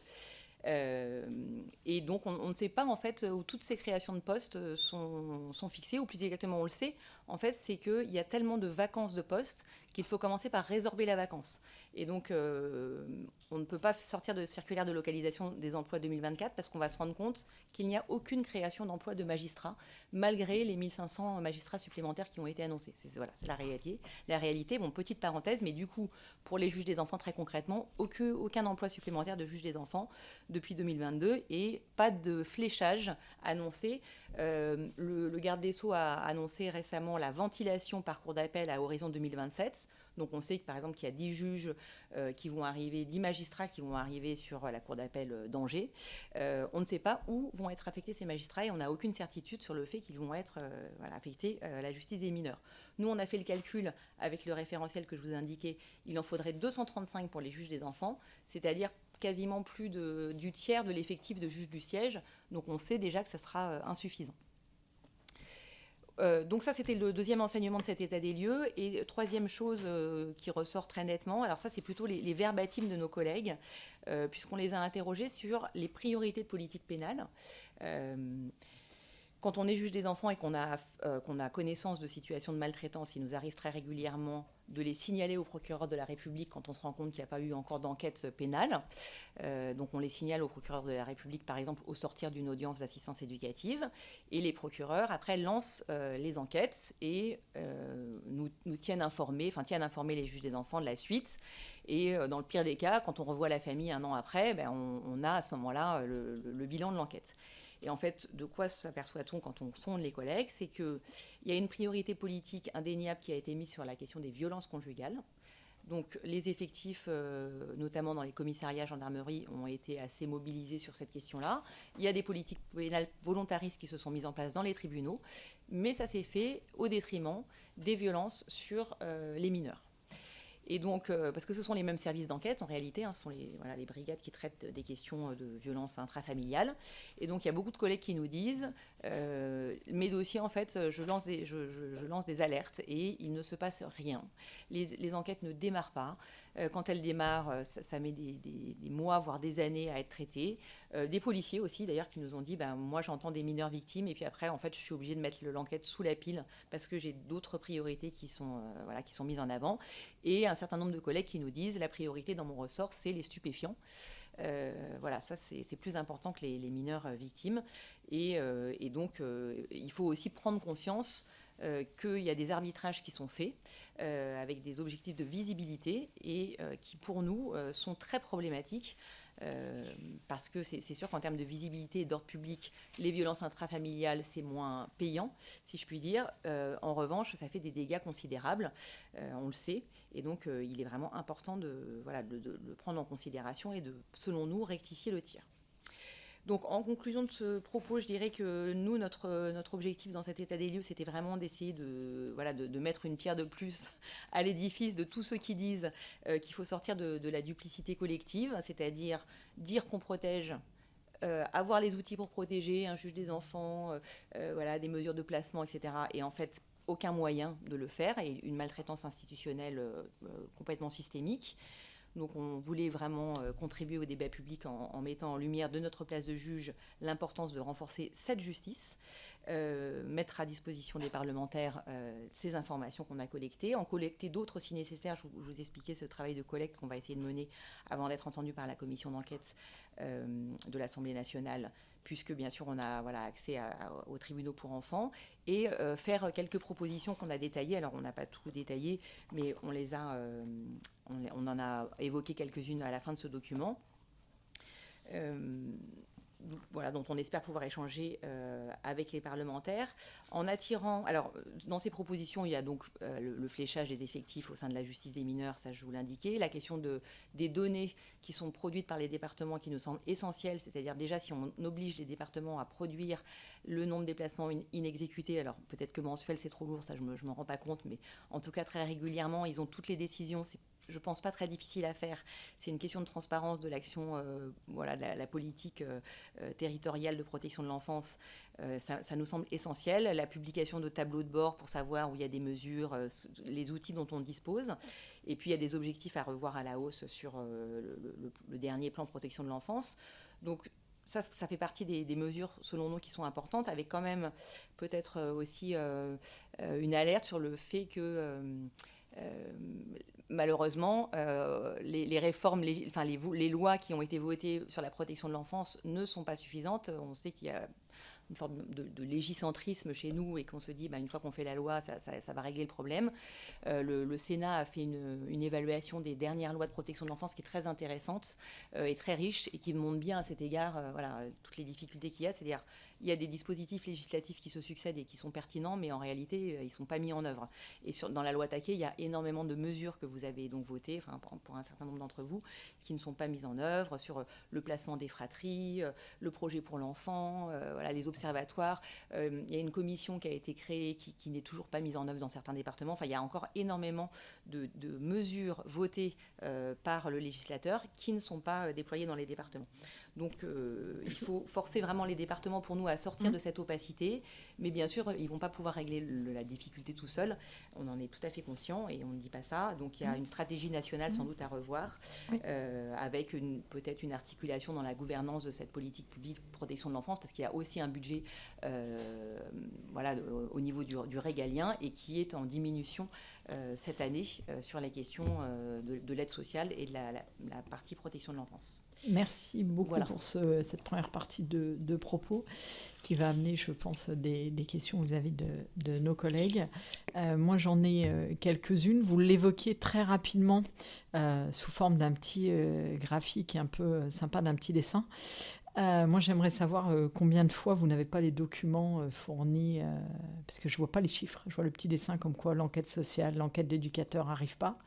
Et donc on ne sait pas en fait où toutes ces créations de postes sont fixées, ou plus exactement on le sait, en fait c'est qu'il y a tellement de vacances de postes qu'il faut commencer par résorber la vacance. Et donc on ne peut pas sortir de circulaire de localisation des emplois 2024 parce qu'on va se rendre compte qu'il n'y a aucune création d'emplois de magistrats malgré les 1500 magistrats supplémentaires qui ont été annoncés. C'est la réalité. La réalité, petite parenthèse, mais du coup, pour les juges des enfants, très concrètement, aucun emploi supplémentaire de juge des enfants depuis 2022 et pas de fléchage annoncé. Le garde des Sceaux a annoncé récemment la ventilation par cour d'appel à horizon 2027. Donc on sait que par exemple qu'il y a 10 juges qui vont arriver, 10 magistrats qui vont arriver sur la cour d'appel d'Angers. On ne sait pas où vont être affectés ces magistrats et on n'a aucune certitude sur le fait qu'ils vont être affectés à la justice des mineurs. Nous, on a fait le calcul avec le référentiel que je vous ai indiqué. Il en faudrait 235 pour les juges des enfants, c'est-à-dire quasiment plus du tiers de l'effectif de juges du siège. Donc on sait déjà que ça sera insuffisant. Donc ça, c'était le deuxième enseignement de cet état des lieux. Et troisième chose qui ressort très nettement, alors ça, c'est plutôt les verbatims de nos collègues, puisqu'on les a interrogés sur les priorités de politique pénale. Quand on est juge des enfants et qu'on a connaissance de situations de maltraitance, il nous arrive très régulièrement de les signaler au procureur de la République quand on se rend compte qu'il n'y a pas eu encore d'enquête pénale. Donc on les signale au procureur de la République, par exemple, au sortir d'une audience d'assistance éducative. Et les procureurs, après, lancent les enquêtes et nous tiennent informés les juges des enfants de la suite. Et dans le pire des cas, quand on revoit la famille un an après, on a à ce moment-là le bilan de l'enquête. Et en fait, de quoi s'aperçoit-on quand on sonde les collègues? C'est qu'il y a une priorité politique indéniable qui a été mise sur la question des violences conjugales. Donc les effectifs, notamment dans les commissariats, gendarmerie, ont été assez mobilisés sur cette question-là. Il y a des politiques pénales volontaristes qui se sont mises en place dans les tribunaux, mais ça s'est fait au détriment des violences sur les mineurs. Et donc, parce que ce sont les mêmes services d'enquête, en réalité, ce sont les brigades qui traitent des questions de violence intrafamiliale. Et donc, il y a beaucoup de collègues qui nous disent, mes dossiers, en fait, je lance des alertes et il ne se passe rien. Les enquêtes ne démarrent pas. Quand elles démarrent, ça met des mois, voire des années à être traitées. Des policiers aussi, d'ailleurs, qui nous ont dit, moi, j'entends des mineurs victimes et puis après, en fait, je suis obligée de mettre l'enquête sous la pile parce que j'ai d'autres priorités qui sont mises en avant. Et un certain nombre de collègues qui nous disent, la priorité dans mon ressort, c'est les stupéfiants. Ça c'est plus important que les mineurs victimes. Et donc, il faut aussi prendre conscience qu'il y a des arbitrages qui sont faits avec des objectifs de visibilité et qui, pour nous, sont très problématiques. Parce que c'est sûr qu'en termes de visibilité et d'ordre public, les violences intrafamiliales, c'est moins payant, si je puis dire. En revanche, ça fait des dégâts considérables, on le sait. Et donc, il est vraiment important de le prendre en considération et de, selon nous, rectifier le tir. Donc, en conclusion de ce propos, je dirais que nous, notre objectif dans cet état des lieux, c'était vraiment d'essayer de mettre une pierre de plus à l'édifice de tous ceux qui disent qu'il faut sortir de la duplicité collective, c'est-à-dire dire qu'on protège, avoir les outils pour protéger, un juge des enfants, des mesures de placement, etc. Et en fait, aucun moyen de le faire, et une maltraitance institutionnelle complètement systémique. Donc on voulait vraiment contribuer au débat public en mettant en lumière de notre place de juge l'importance de renforcer cette justice, mettre à disposition des parlementaires ces informations qu'on a collectées, en collecter d'autres si nécessaire. Je vous expliquais ce travail de collecte qu'on va essayer de mener avant d'être entendu par la commission d'enquête de l'Assemblée nationale, puisque bien sûr on a accès aux tribunaux pour enfants, et faire quelques propositions qu'on a détaillées. Alors on n'a pas tout détaillé, mais on en a évoqué quelques-unes à la fin de ce document. Dont on espère pouvoir échanger avec les parlementaires, en attirant... Alors, dans ces propositions, il y a donc le fléchage des effectifs au sein de la justice des mineurs, ça je vous l'indiquais, la question des données qui sont produites par les départements qui nous semblent essentielles, c'est-à-dire déjà si on oblige les départements à produire le nombre des placements inexécutés, alors peut-être que mensuel c'est trop lourd, ça je m'en rends pas compte, mais en tout cas très régulièrement, ils ont toutes les décisions, je pense pas très difficile à faire. C'est une question de transparence de l'action, la politique territoriale de protection de l'enfance. Ça nous semble essentiel. La publication de tableaux de bord pour savoir où il y a des mesures, les outils dont on dispose. Et puis il y a des objectifs à revoir à la hausse sur le dernier plan de protection de l'enfance. Donc ça fait partie des mesures, selon nous, qui sont importantes, avec quand même peut-être aussi une alerte sur le fait que... malheureusement, les réformes, les lois qui ont été votées sur la protection de l'enfance ne sont pas suffisantes. On sait qu'il y a une forme de légicentrisme chez nous et qu'on se dit, une fois qu'on fait la loi, ça va régler le problème. Le Sénat a fait une évaluation des dernières lois de protection de l'enfance qui est très intéressante et très riche et qui montre bien à cet égard toutes les difficultés qu'il y a. C'est-à-dire il y a des dispositifs législatifs qui se succèdent et qui sont pertinents, mais en réalité, ils ne sont pas mis en œuvre. Et dans la loi Taquet, il y a énormément de mesures que vous avez donc votées, pour un certain nombre d'entre vous, qui ne sont pas mises en œuvre, sur le placement des fratries, le projet pour l'enfant, les observatoires. Il y a une commission qui a été créée qui n'est toujours pas mise en œuvre dans certains départements. Il y a encore énormément de mesures votées par le législateur qui ne sont pas déployées dans les départements. Donc il faut forcer vraiment les départements pour nous à sortir de cette opacité. Mais bien sûr, ils ne vont pas pouvoir régler la difficulté tout seuls. On en est tout à fait conscient et on ne dit pas ça. Donc il y a une stratégie nationale sans doute à revoir, avec peut-être une articulation dans la gouvernance de cette politique publique de protection de l'enfance, parce qu'il y a aussi un budget au niveau du régalien et qui est en diminution cette année sur la question de l'aide sociale et de la partie protection de l'enfance. Merci beaucoup pour cette première partie de propos qui va amener, je pense, des questions vis-à-vis de nos collègues. Moi, j'en ai quelques-unes. Vous l'évoquiez très rapidement sous forme d'un petit graphique un peu sympa, d'un petit dessin. Moi, j'aimerais savoir combien de fois vous n'avez pas les documents fournis, parce que je ne vois pas les chiffres. Je vois le petit dessin comme quoi l'enquête sociale, l'enquête d'éducateur n'arrive pas.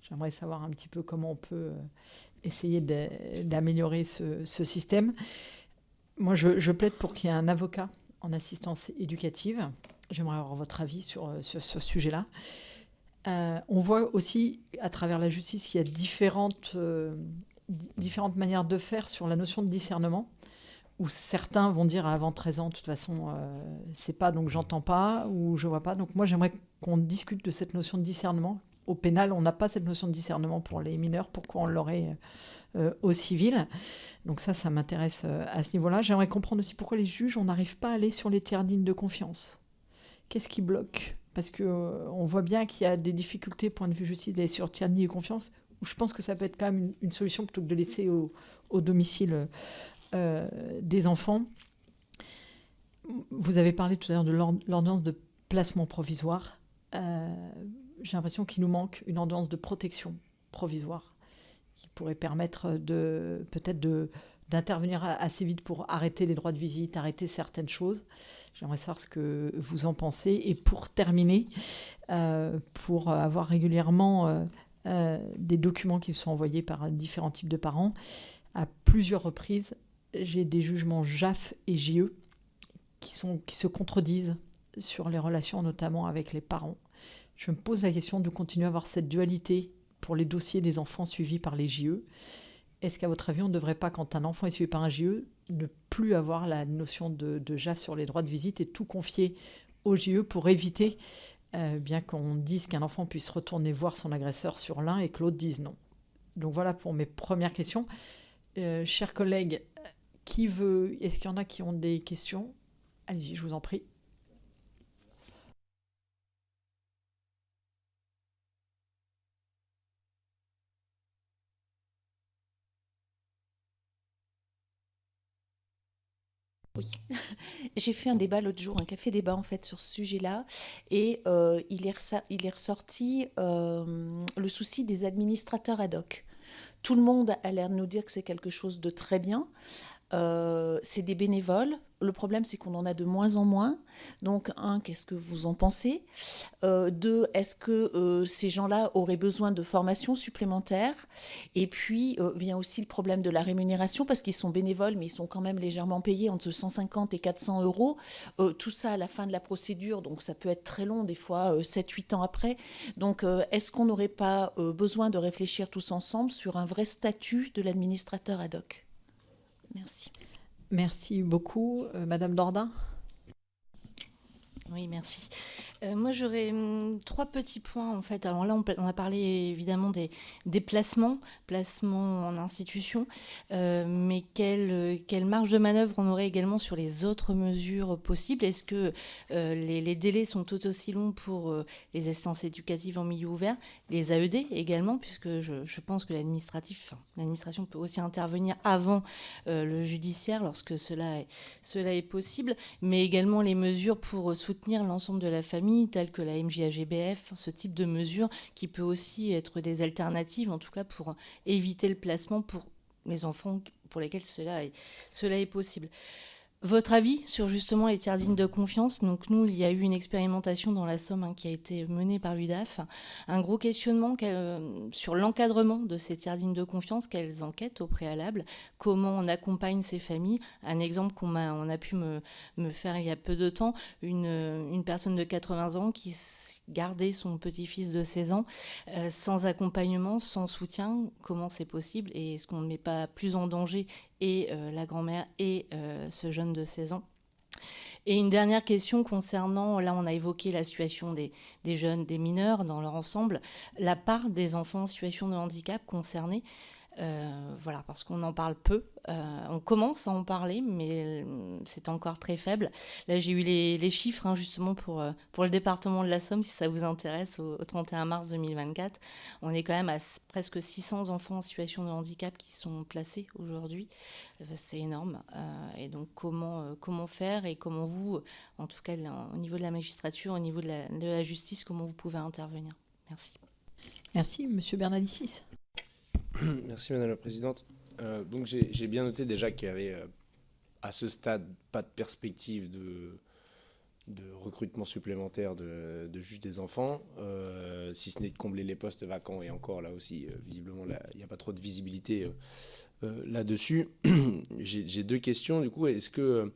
J'aimerais savoir un petit peu comment on peut essayer d'améliorer ce système. Moi, je plaide pour qu'il y ait un avocat en assistance éducative. J'aimerais avoir votre avis sur ce sujet-là. On voit aussi, à travers la justice, qu'il y a différentes manières de faire sur la notion de discernement, où certains vont dire avant 13 ans, de toute façon, c'est pas, donc j'entends pas, ou je vois pas. Donc moi, j'aimerais qu'on discute de cette notion de discernement. Au pénal, on n'a pas cette notion de discernement pour les mineurs. Pourquoi on l'aurait au civil? Donc ça m'intéresse à ce niveau-là. J'aimerais comprendre aussi pourquoi les juges, on n'arrive pas à aller sur les tiers dignes de confiance. Qu'est-ce qui bloque? Parce qu'on voit bien qu'il y a des difficultés, point de vue justice, d'aller sur tiers dignes de confiance, où je pense que ça peut être quand même une solution plutôt que de laisser au domicile des enfants. Vous avez parlé tout à l'heure de l'ordonnance de placement provisoire. J'ai l'impression qu'il nous manque une ordonnance de protection provisoire qui pourrait permettre peut-être d'intervenir assez vite pour arrêter les droits de visite, arrêter certaines choses. J'aimerais savoir ce que vous en pensez. Et pour terminer, pour avoir régulièrement des documents qui sont envoyés par différents types de parents, à plusieurs reprises, j'ai des jugements JAF et JE qui se contredisent sur les relations, notamment avec les parents. Je me pose la question de continuer à avoir cette dualité pour les dossiers des enfants suivis par les JE. Est-ce qu'à votre avis, on ne devrait pas, quand un enfant est suivi par un JE, ne plus avoir la notion de JAF sur les droits de visite et tout confier au JE pour éviter, bien qu'on dise qu'un enfant puisse retourner voir son agresseur sur l'un et que l'autre dise non? Donc voilà pour mes premières questions. Chers collègues, est-ce qu'il y en a qui ont des questions? Allez-y, je vous en prie. Oui, j'ai fait un débat l'autre jour, un café débat en fait sur ce sujet-là, et il est ressorti le souci des administrateurs ad hoc. Tout le monde a l'air de nous dire que c'est quelque chose de très bien. C'est des bénévoles. Le problème, c'est qu'on en a de moins en moins. Donc, qu'est-ce que vous en pensez? 2, est-ce que ces gens-là auraient besoin de formation supplémentaire? Et puis, vient aussi le problème de la rémunération, parce qu'ils sont bénévoles, mais ils sont quand même légèrement payés entre 150 et 400 euros. Tout ça à la fin de la procédure, donc ça peut être très long, des fois 7-8 ans après. Donc, est-ce qu'on n'aurait pas besoin de réfléchir tous ensemble sur un vrai statut de l'administrateur ad hoc? Merci. Merci beaucoup. Madame Dordain? Oui, merci. Moi, j'aurais 3 petits points, en fait. Alors là, on a parlé évidemment des placements en institution, mais quelle marge de manœuvre on aurait également sur les autres mesures possibles? Est-ce que les délais sont tout aussi longs pour les assistances éducatives en milieu ouvert, les AED également, puisque je pense que l'administration peut aussi intervenir avant le judiciaire lorsque cela est possible, mais également les mesures pour soutenir l'ensemble de la famille, telles que la MJAGBF, ce type de mesures qui peut aussi être des alternatives, en tout cas pour éviter le placement pour les enfants pour lesquels cela est possible. Votre avis sur justement les tiers dignes de confiance? Donc nous, il y a eu une expérimentation dans la Somme qui a été menée par l'UDAF. Un gros questionnement sur l'encadrement de ces tiers dignes de confiance, quelles enquêtes au préalable, comment on accompagne ces familles. Un exemple on a pu me faire il y a peu de temps, une personne de 80 ans qui gardait son petit-fils de 16 ans sans accompagnement, sans soutien. Comment c'est possible? Et est-ce qu'on ne met pas plus en danger et la grand-mère et ce jeune de 16 ans. Et une dernière question concernant, là on a évoqué la situation des jeunes, des mineurs dans leur ensemble, la part des enfants en situation de handicap concernés. Voilà, parce qu'on en parle peu. On commence à en parler, mais c'est encore très faible. Là, j'ai eu les chiffres, hein, justement, pour le département de la Somme, si ça vous intéresse, au 31 mars 2024. On est quand même à presque 600 enfants en situation de handicap qui sont placés aujourd'hui. C'est énorme. Et donc, comment faire et comment vous, en tout cas, au niveau de la magistrature, au niveau de la justice, comment vous pouvez intervenir? Merci. Merci, Monsieur Bernalicis. Merci Madame la Présidente. Donc j'ai bien noté déjà qu'il y avait à ce stade pas de perspective de recrutement supplémentaire de juges des enfants, si ce n'est de combler les postes vacants, et encore là aussi visiblement il n'y a pas trop de visibilité là-dessus. J'ai deux questions du coup. Est-ce que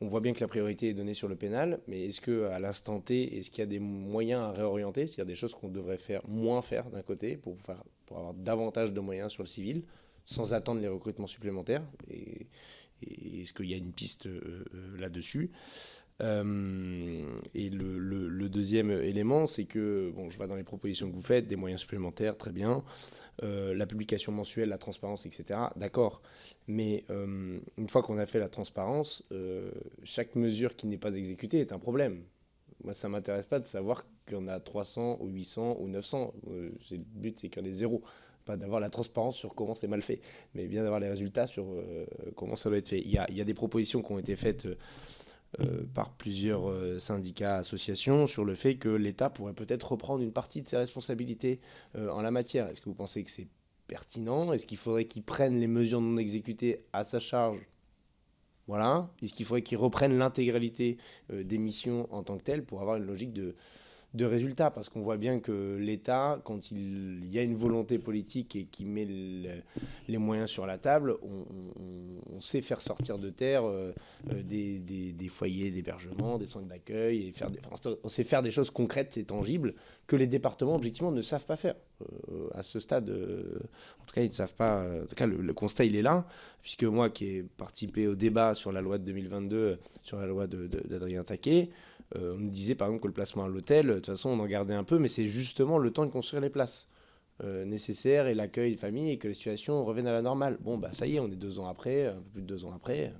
on voit bien que la priorité est donnée sur le pénal, mais est-ce qu'à l'instant T, est-ce qu'il y a des moyens à réorienter, c'est-à-dire des choses qu'on devrait moins faire d'un côté pour avoir davantage de moyens sur le civil, sans attendre les recrutements supplémentaires, et est-ce qu'il y a une piste là-dessus? Et le deuxième élément, c'est que, bon, je vois dans les propositions que vous faites, des moyens supplémentaires, très bien, la publication mensuelle, la transparence, etc., d'accord, mais une fois qu'on a fait la transparence, chaque mesure qui n'est pas exécutée est un problème. Moi, ça ne m'intéresse pas de savoir qu'on a 300 ou 800 ou 900. Le but, c'est qu'il y en ait zéro. Pas d'avoir la transparence sur comment c'est mal fait, mais bien d'avoir les résultats sur comment ça doit être fait. Il y a des propositions qui ont été faites par plusieurs syndicats, associations, sur le fait que l'État pourrait peut-être reprendre une partie de ses responsabilités en la matière. Est-ce que vous pensez que c'est pertinent? Est-ce qu'il faudrait qu'il prenne les mesures non exécutées à sa charge? Voilà. Est-ce qu'il faudrait qu'il reprenne l'intégralité des missions en tant que telles pour avoir une logique de résultats? Parce qu'on voit bien que l'État, quand il y a une volonté politique et qu'il met les moyens sur la table, on sait faire sortir de terre des foyers d'hébergement, des centres d'accueil, et on sait faire des choses concrètes et tangibles que les départements, objectivement, ne savent pas faire. À ce stade, en tout cas, ils ne savent pas. En tout cas, le constat, il est là, puisque moi, qui ai participé au débat sur la loi de 2022, sur la loi d'Adrien Taquet, on nous disait par exemple que le placement à l'hôtel, de toute façon, on en gardait un peu, mais c'est justement le temps de construire les places nécessaires et l'accueil de famille, et que la situation revienne à la normale. Bon, bah ça y est, on est 2 ans après, un peu plus de 2 ans après.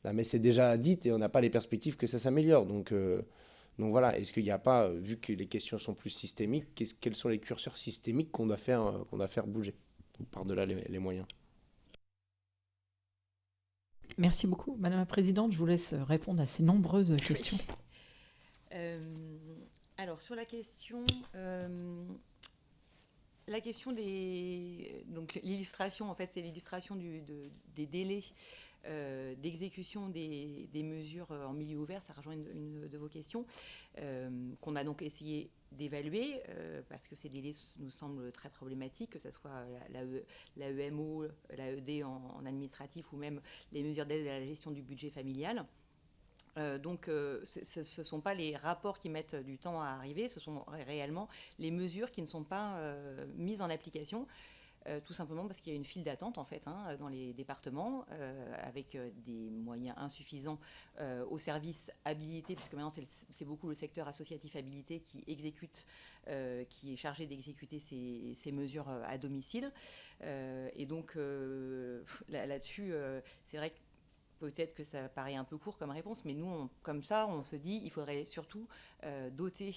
La messe est déjà dite et on n'a pas les perspectives que ça s'améliore. Donc voilà, est-ce qu'il n'y a pas, vu que les questions sont plus systémiques, quels sont les curseurs systémiques qu'on doit faire bouger par-delà les moyens? Merci beaucoup. Madame la Présidente, je vous laisse répondre à ces nombreuses questions. Alors, sur la question donc l'illustration, en fait, c'est l'illustration des délais d'exécution des mesures en milieu ouvert. Ça rejoint une de vos questions, qu'on a donc essayé d'évaluer, parce que ces délais nous semblent très problématiques, que ce soit l'AEMO, l'AED en administratif, ou même les mesures d'aide à la gestion du budget familial. Donc, ce ne sont pas les rapports qui mettent du temps à arriver, ce sont réellement les mesures qui ne sont pas mises en application, tout simplement parce qu'il y a une file d'attente, en fait, dans les départements, avec des moyens insuffisants aux services habilités, puisque maintenant c'est beaucoup le secteur associatif habilité qui exécute, qui est chargé d'exécuter ces mesures à domicile. Et donc, là-dessus, c'est vrai que peut-être que ça paraît un peu court comme réponse, mais nous, comme ça, on se dit il faudrait surtout doter,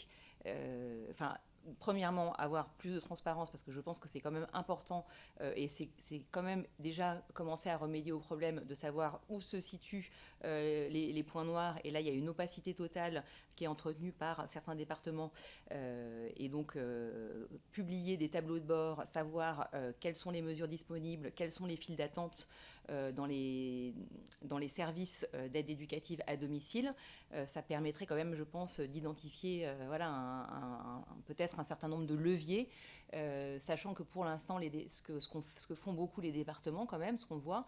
premièrement, avoir plus de transparence, parce que je pense que c'est quand même important, et c'est quand même déjà commencer à remédier au problème de savoir où se situent les points noirs. Et là, il y a une opacité totale qui est entretenue par certains départements. Et donc, publier des tableaux de bord, savoir quelles sont les mesures disponibles, quelles sont les files d'attente dans les services d'aide éducative à domicile, ça permettrait quand même, je pense, d'identifier peut-être un certain nombre de leviers, sachant que pour l'instant, ce que font beaucoup les départements quand même, ce qu'on voit,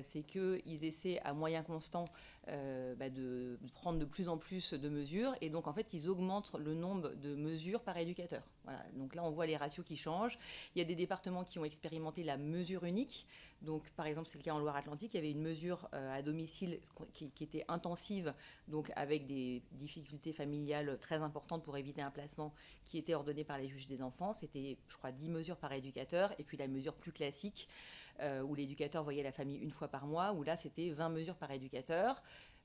c'est qu'ils essaient à moyen constant de prendre de plus en plus de mesures, et donc en fait ils augmentent le nombre de mesures par éducateur. Voilà. Donc là on voit les ratios qui changent. Il y a des départements qui ont expérimenté la mesure unique, Donc, par exemple, c'est le cas en Loire-Atlantique, il y avait une mesure à domicile qui était intensive, donc avec des difficultés familiales très importantes pour éviter un placement, qui était ordonnée par les juges des enfants. C'était, je crois, 10 mesures par éducateur, et puis la mesure plus classique, où l'éducateur voyait la famille une fois par mois, où là, c'était 20 mesures par éducateur.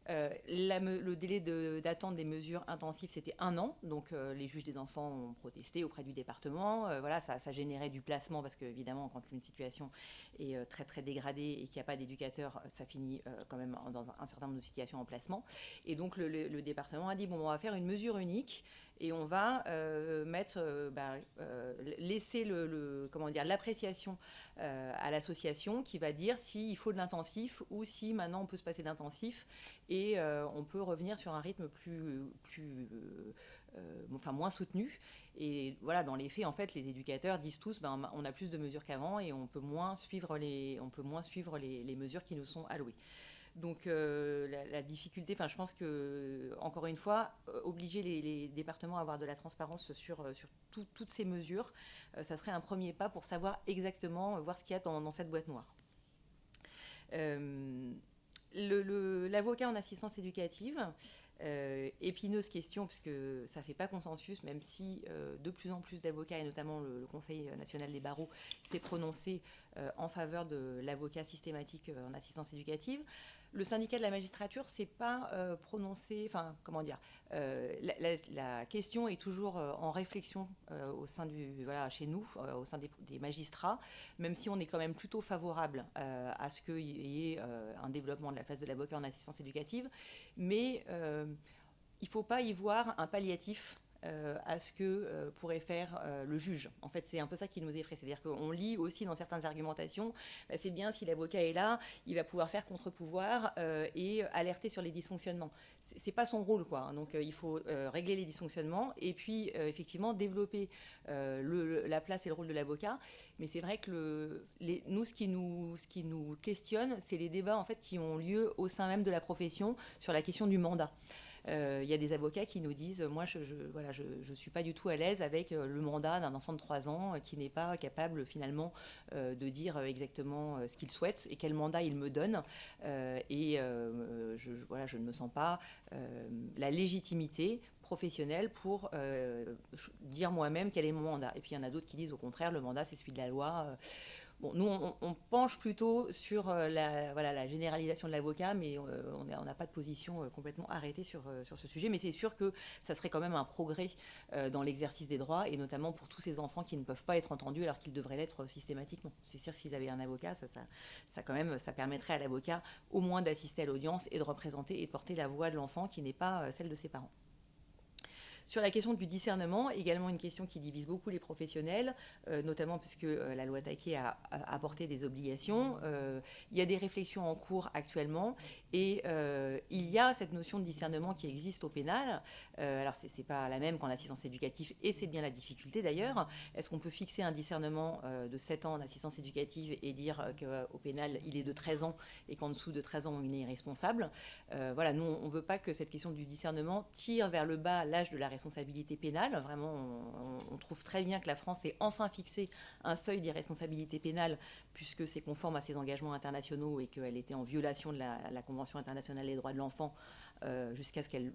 Le délai d'attente des mesures intensives, c'était 1 an. Donc, les juges des enfants ont protesté auprès du département. Voilà, ça générait du placement parce qu'évidemment, quand une situation est très, très dégradée et qu'il n'y a pas d'éducateur, ça finit quand même dans un certain nombre de situations en placement. Et donc, le département a dit, bon, on va faire une mesure unique et on va laisser l'appréciation à l'association qui va dire s'il faut de l'intensif ou si maintenant on peut se passer d'intensif et on peut revenir sur un rythme moins soutenu. Et voilà, dans les faits, en fait, les éducateurs disent tous, on a plus de mesures qu'avant et on peut moins suivre les mesures qui nous sont allouées. Donc la difficulté, je pense que, encore une fois, obliger les départements à avoir de la transparence sur toutes ces mesures, ça serait un premier pas pour savoir exactement, voir ce qu'il y a dans cette boîte noire. L'avocat en assistance éducative, épineuse question puisque ça ne fait pas consensus, même si de plus en plus d'avocats, et notamment le Conseil national des barreaux, s'est prononcé en faveur de l'avocat systématique en assistance éducative. Le syndicat de la magistrature s'est pas prononcé, la question est toujours en réflexion au sein chez nous, au sein des magistrats, même si on est quand même plutôt favorable à ce qu'il y ait un développement de la place de l'avocat en assistance éducative, mais il ne faut pas y voir un palliatif à ce que pourrait faire le juge. En fait, c'est un peu ça qui nous effraie. C'est-à-dire qu'on lit aussi dans certaines argumentations, c'est bien si l'avocat est là, il va pouvoir faire contre-pouvoir et alerter sur les dysfonctionnements. C'est pas son rôle, quoi. Donc, il faut régler les dysfonctionnements et puis, effectivement, développer la place et le rôle de l'avocat. Mais c'est vrai que ce qui nous questionne, c'est les débats, en fait, qui ont lieu au sein même de la profession sur la question du mandat. Il y a des avocats qui nous disent, moi je suis pas du tout à l'aise avec le mandat d'un enfant de 3 ans qui n'est pas capable finalement de dire exactement ce qu'il souhaite et quel mandat il me donne, je ne me sens pas la légitimité professionnelle pour dire moi-même quel est mon mandat. Et puis il y en a d'autres qui disent au contraire, le mandat c'est celui de la loi. Bon, nous, on penche plutôt sur la généralisation de l'avocat, mais on n'a pas de position complètement arrêtée sur ce sujet. Mais c'est sûr que ça serait quand même un progrès dans l'exercice des droits, et notamment pour tous ces enfants qui ne peuvent pas être entendus alors qu'ils devraient l'être systématiquement. C'est sûr que s'ils avaient un avocat, ça permettrait à l'avocat au moins d'assister à l'audience et de représenter et de porter la voix de l'enfant qui n'est pas celle de ses parents. Sur la question du discernement, également une question qui divise beaucoup les professionnels, notamment puisque la loi Taquet a apporté des obligations. Il y a des réflexions en cours actuellement et il y a cette notion de discernement qui existe au pénal. Alors, ce n'est pas la même qu'en assistance éducative et c'est bien la difficulté d'ailleurs. Est-ce qu'on peut fixer un discernement de 7 ans en assistance éducative et dire qu'au pénal, il est de 13 ans et qu'en dessous de 13 ans, il est irresponsable? Nous, on ne veut pas que cette question du discernement tire vers le bas l'âge de la responsabilité pénale. Vraiment, on trouve très bien que la France ait enfin fixé un seuil d'irresponsabilité pénale puisque c'est conforme à ses engagements internationaux et qu'elle était en violation de la Convention internationale des droits de l'enfant jusqu'à ce qu'elle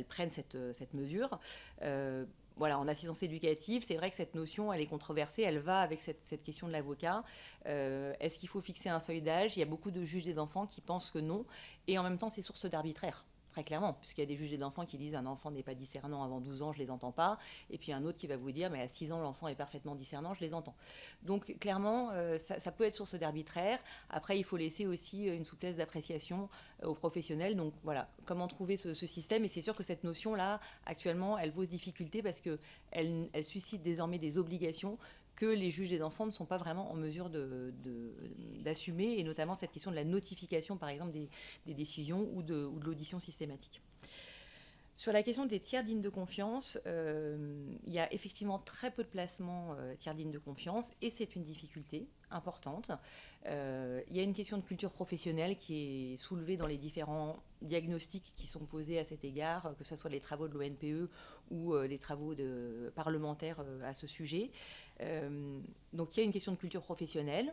prenne cette mesure. En assistance éducative, c'est vrai que cette notion, elle est controversée, elle va avec cette question de l'avocat. Est-ce qu'il faut fixer un seuil d'âge? Il y a beaucoup de juges des enfants qui pensent que non, et en même temps, c'est source d'arbitraire. Très clairement, puisqu'il y a des juges d'enfants qui disent un enfant n'est pas discernant avant 12 ans, je ne les entends pas. Et puis un autre qui va vous dire, mais à 6 ans, l'enfant est parfaitement discernant, je les entends. Donc clairement, ça peut être source d'arbitraire. Après, il faut laisser aussi une souplesse d'appréciation aux professionnels. Donc voilà, comment trouver ce système? Et c'est sûr que cette notion-là, actuellement, elle pose difficulté parce qu'elle suscite désormais des obligations que les juges des enfants ne sont pas vraiment en mesure d'assumer, et notamment cette question de la notification, par exemple, des décisions ou de l'audition systématique. Sur la question des tiers dignes de confiance, il y a effectivement très peu de placements tiers dignes de confiance, et c'est une difficulté importante. Il y a une question de culture professionnelle qui est soulevée dans les différents diagnostics qui sont posés à cet égard, que ce soit les travaux de l'ONPE ou les travaux parlementaires à ce sujet. Donc il y a une question de culture professionnelle.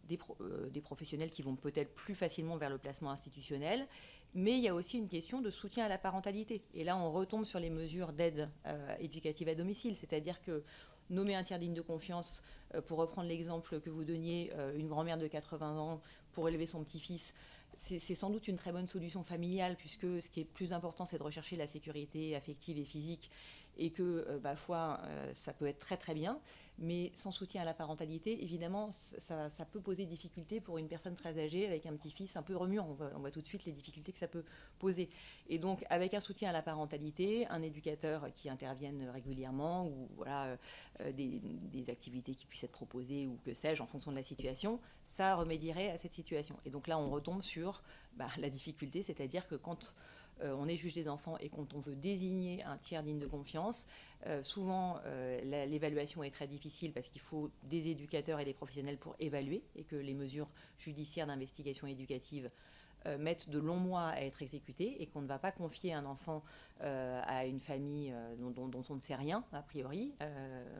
des professionnels qui vont peut-être plus facilement vers le placement institutionnel, mais il y a aussi une question de soutien à la parentalité. Et là, on retombe sur les mesures d'aide éducative à domicile, c'est-à-dire que nommer un tiers digne de confiance, pour reprendre l'exemple que vous donniez, une grand-mère de 80 ans pour élever son petit-fils, c'est sans doute une très bonne solution familiale, puisque ce qui est plus important, c'est de rechercher la sécurité affective et physique, et que, parfois, ça peut être très très bien, mais sans soutien à la parentalité, évidemment, ça peut poser des difficultés pour une personne très âgée avec un petit-fils un peu remuant. On voit tout de suite les difficultés que ça peut poser. Et donc, avec un soutien à la parentalité, un éducateur qui intervienne régulièrement, ou voilà, des activités qui puissent être proposées, ou que sais-je, en fonction de la situation, ça remédierait à cette situation. Et donc là, on retombe sur la difficulté, c'est-à-dire que quand on est juge des enfants et quand on veut désigner un tiers digne de confiance, souvent l'évaluation est très difficile parce qu'il faut des éducateurs et des professionnels pour évaluer, et que les mesures judiciaires d'investigation éducative mettent de longs mois à être exécutées, et qu'on ne va pas confier un enfant à une famille dont on ne sait rien, a priori.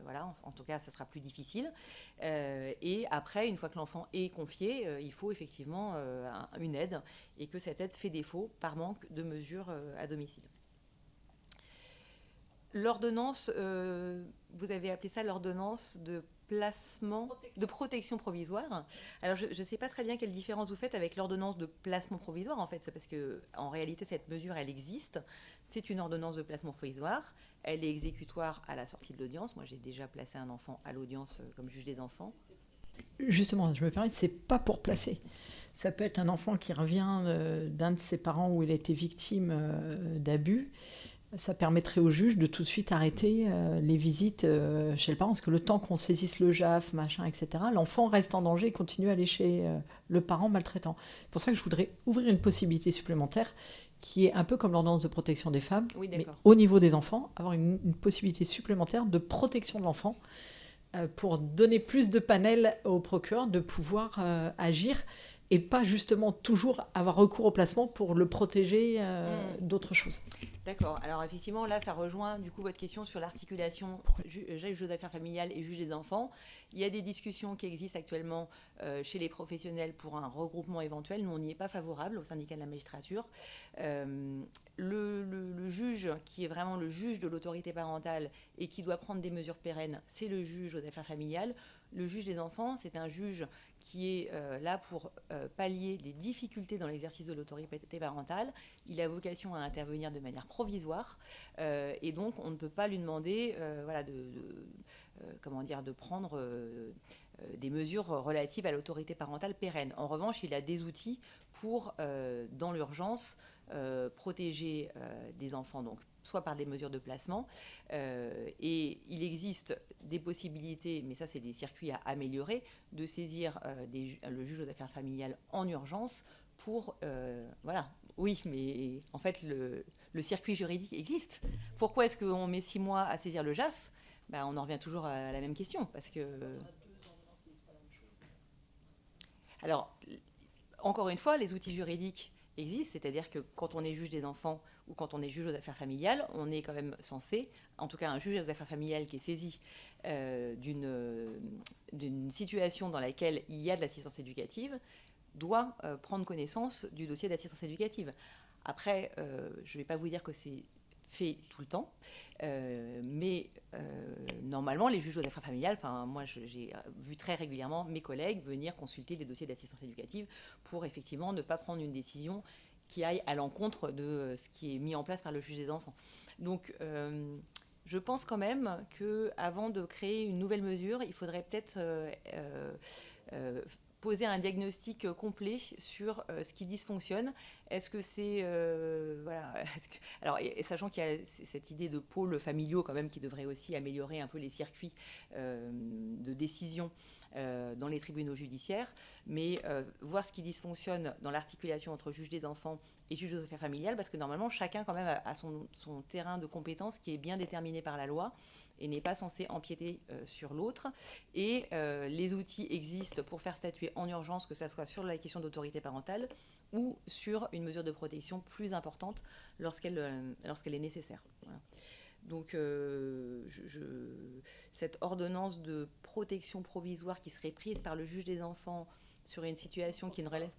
Voilà, en tout cas, ça sera plus difficile. Et après, une fois que l'enfant est confié, il faut effectivement une aide, et que cette aide fait défaut par manque de mesures à domicile. L'ordonnance, vous avez appelé ça l'ordonnance de placement, de protection provisoire. Alors, je ne sais pas très bien quelle différence vous faites avec l'ordonnance de placement provisoire, en fait. C'est parce qu'en réalité, cette mesure, elle existe. C'est une ordonnance de placement provisoire. Elle est exécutoire à la sortie de l'audience. Moi, j'ai déjà placé un enfant à l'audience comme juge des enfants. Justement, je me permets, c'est pas pour placer. Ça peut être un enfant qui revient d'un de ses parents où il a été victime d'abus. Ça permettrait au juge de tout de suite arrêter les visites chez le parent, parce que le temps qu'on saisisse le JAF, machin, etc., l'enfant reste en danger et continue à aller chez le parent maltraitant. C'est pour ça que je voudrais ouvrir une possibilité supplémentaire qui est un peu comme l'ordonnance de protection des femmes, Oui, mais au niveau des enfants, avoir une possibilité supplémentaire de protection de l'enfant pour donner plus de panel au procureur de pouvoir agir, et pas justement toujours avoir recours au placement pour le protéger d'autres choses. D'accord. Alors effectivement, là, ça rejoint du coup votre question sur l'articulation juge aux affaires familiales et juge des enfants. Il y a des discussions qui existent actuellement chez les professionnels pour un regroupement éventuel. Nous, on n'y est pas favorable au syndicat de la magistrature. Le juge qui est vraiment le juge de l'autorité parentale et qui doit prendre des mesures pérennes, c'est le juge aux affaires familiales. Le juge des enfants, c'est un juge qui est là pour pallier les difficultés dans l'exercice de l'autorité parentale. Il a vocation à intervenir de manière provisoire, et donc on ne peut pas lui demander de prendre des mesures relatives à l'autorité parentale pérenne. En revanche, il a des outils pour, dans l'urgence, protéger des enfants, donc soit par des mesures de placement, et il existe des possibilités, mais ça c'est des circuits à améliorer, de saisir le juge aux affaires familiales en urgence pour... Oui, mais en fait le circuit juridique existe. Pourquoi est-ce qu'on met 6 mois à saisir le JAF ? On en revient toujours à la même question, parce que... Alors, encore une fois, les outils juridiques existent, c'est-à-dire que quand on est juge des enfants ou quand on est juge aux affaires familiales, on est quand même censé, en tout cas un juge aux affaires familiales qui est saisi d'une situation dans laquelle il y a de l'assistance éducative, doit prendre connaissance du dossier d'assistance éducative. Après, je ne vais pas vous dire que c'est fait tout le temps, mais normalement, les juges aux affaires familiales, moi j'ai vu très régulièrement mes collègues venir consulter les dossiers d'assistance éducative pour effectivement ne pas prendre une décision qui aille à l'encontre de ce qui est mis en place par le juge des enfants. Donc, je pense quand même qu'avant de créer une nouvelle mesure, il faudrait peut-être poser un diagnostic complet sur ce qui dysfonctionne. Est-ce que c'est... Alors, et sachant qu'il y a cette idée de pôles familiaux quand même qui devrait aussi améliorer un peu les circuits de décision dans les tribunaux judiciaires, mais voir ce qui dysfonctionne dans l'articulation entre juge des enfants et juge aux affaires familiales, parce que normalement, chacun quand même a son terrain de compétence qui est bien déterminé par la loi et n'est pas censé empiéter sur l'autre. Et les outils existent pour faire statuer en urgence, que ce soit sur la question d'autorité parentale ou sur une mesure de protection plus importante lorsqu'elle est nécessaire. Voilà. Donc, cette ordonnance de protection provisoire qui serait prise par le juge des enfants sur une situation qui ne relève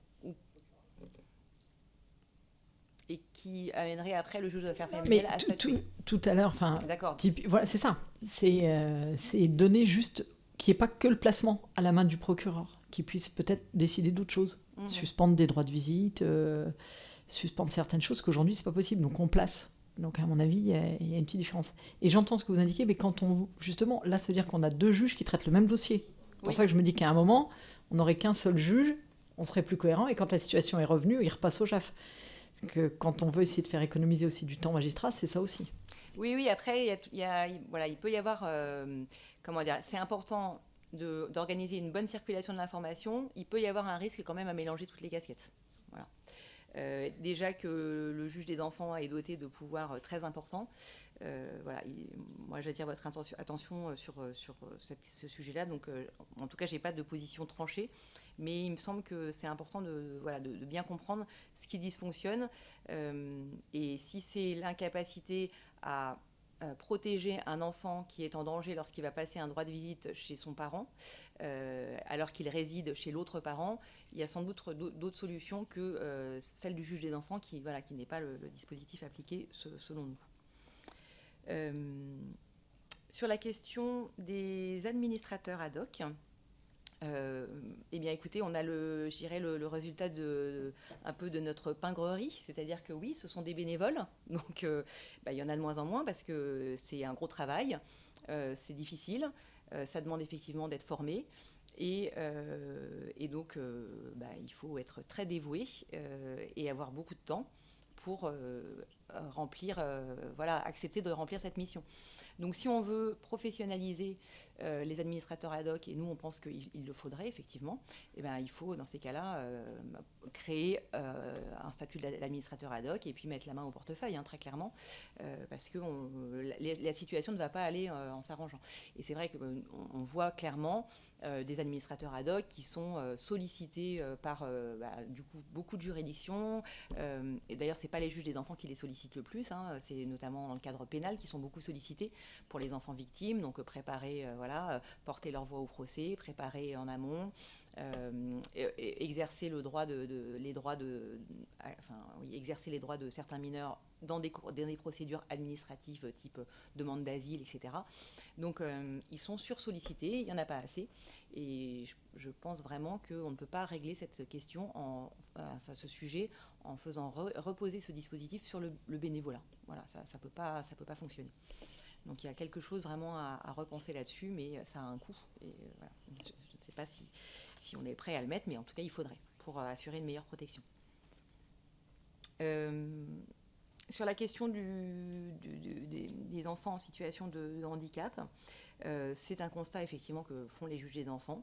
et qui amènerait après le juge aux affaires familiales à statuer. Tout à l'heure, enfin, D'accord. voilà, c'est ça. C'est donner juste qu'il n'y ait pas que le placement à la main du procureur, qu'il puisse peut-être décider d'autres choses, suspendre des droits de visite, suspendre certaines choses qu'aujourd'hui c'est pas possible. Donc on place. Donc à mon avis, il y a une petite différence. Et j'entends ce que vous indiquez, mais quand justement, là, ça veut dire qu'on a 2 juges qui traitent le même dossier. C'est pour ça que je me dis qu'à un moment, on n'aurait qu'un seul juge, on serait plus cohérent, et quand la situation est revenue, il repasse au JAF. Que quand on veut essayer de faire économiser aussi du temps magistrat, c'est ça aussi. Oui, après, il peut y avoir, comment dire, c'est important d'organiser une bonne circulation de l'information. Il peut y avoir un risque quand même à mélanger toutes les casquettes. Voilà. Déjà que le juge des enfants est doté de pouvoirs très importants. Voilà, moi j'attire votre attention sur ce sujet-là. Donc, en tout cas, je n'ai pas de position tranchée. Mais il me semble que c'est important de bien comprendre ce qui dysfonctionne. Et si c'est l'incapacité à protéger un enfant qui est en danger lorsqu'il va passer un droit de visite chez son parent, alors qu'il réside chez l'autre parent, il y a sans doute d'autres solutions que celle du juge des enfants qui n'est pas le dispositif appliqué selon nous. Sur la question des administrateurs ad hoc, eh bien écoutez, on a le résultat un peu de notre pingrerie, c'est-à-dire que oui, ce sont des bénévoles, donc il y en a de moins en moins parce que c'est un gros travail, c'est difficile, ça demande effectivement d'être formé, et donc il faut être très dévoué et avoir beaucoup de temps pour accepter de remplir cette mission. Donc si on veut professionnaliser les administrateurs ad hoc, et nous on pense qu'il le faudrait effectivement, il faut dans ces cas-là créer un statut de l'administrateur ad hoc et puis mettre la main au portefeuille, très clairement, parce que la situation ne va pas aller en s'arrangeant. Et c'est vrai qu'on voit clairement des administrateurs ad hoc qui sont sollicités par du coup, beaucoup de juridictions, et d'ailleurs c'est pas les juges des enfants qui les sollicitent le plus, c'est notamment dans le cadre pénal qui sont beaucoup sollicités pour les enfants victimes, donc préparer, porter leur voix au procès, préparer en amont, exercer exercer les droits de certains mineurs dans des procédures administratives type demande d'asile, etc. Donc ils sont sursollicités, il n'y en a pas assez, et je pense vraiment qu'on ne peut pas régler cette question, ce sujet, en faisant reposer ce dispositif sur le bénévolat. Voilà, ça peut pas fonctionner. Donc il y a quelque chose vraiment à repenser là-dessus, mais ça a un coût. Et voilà. Je ne sais pas si on est prêt à le mettre, mais en tout cas il faudrait pour assurer une meilleure protection. Sur la question des enfants en situation de handicap, c'est un constat effectivement que font les juges des enfants.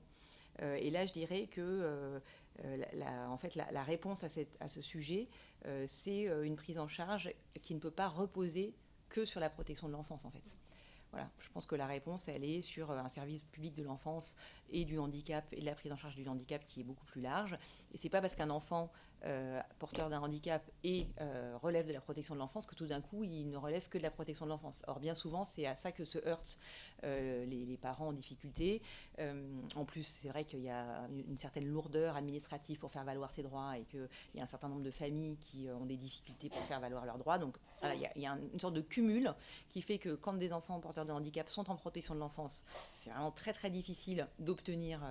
Et là, je dirais que la réponse à ce sujet, c'est une prise en charge qui ne peut pas reposer que sur la protection de l'enfance, en fait. Voilà, je pense que la réponse, elle est sur un service public de l'enfance et du handicap et de la prise en charge du handicap qui est beaucoup plus large. Et c'est pas parce qu'un enfant porteur d'un handicap et relève de la protection de l'enfance que tout d'un coup il ne relève que de la protection de l'enfance. Or bien souvent c'est à ça que se heurtent les parents en difficulté. En plus c'est vrai qu'il y a une certaine lourdeur administrative pour faire valoir ses droits et qu'il y a un certain nombre de familles qui ont des difficultés pour faire valoir leurs droits. Donc voilà, il y a une sorte de cumul qui fait que quand des enfants porteurs de handicap sont en protection de l'enfance, c'est vraiment très très difficile d'obtenir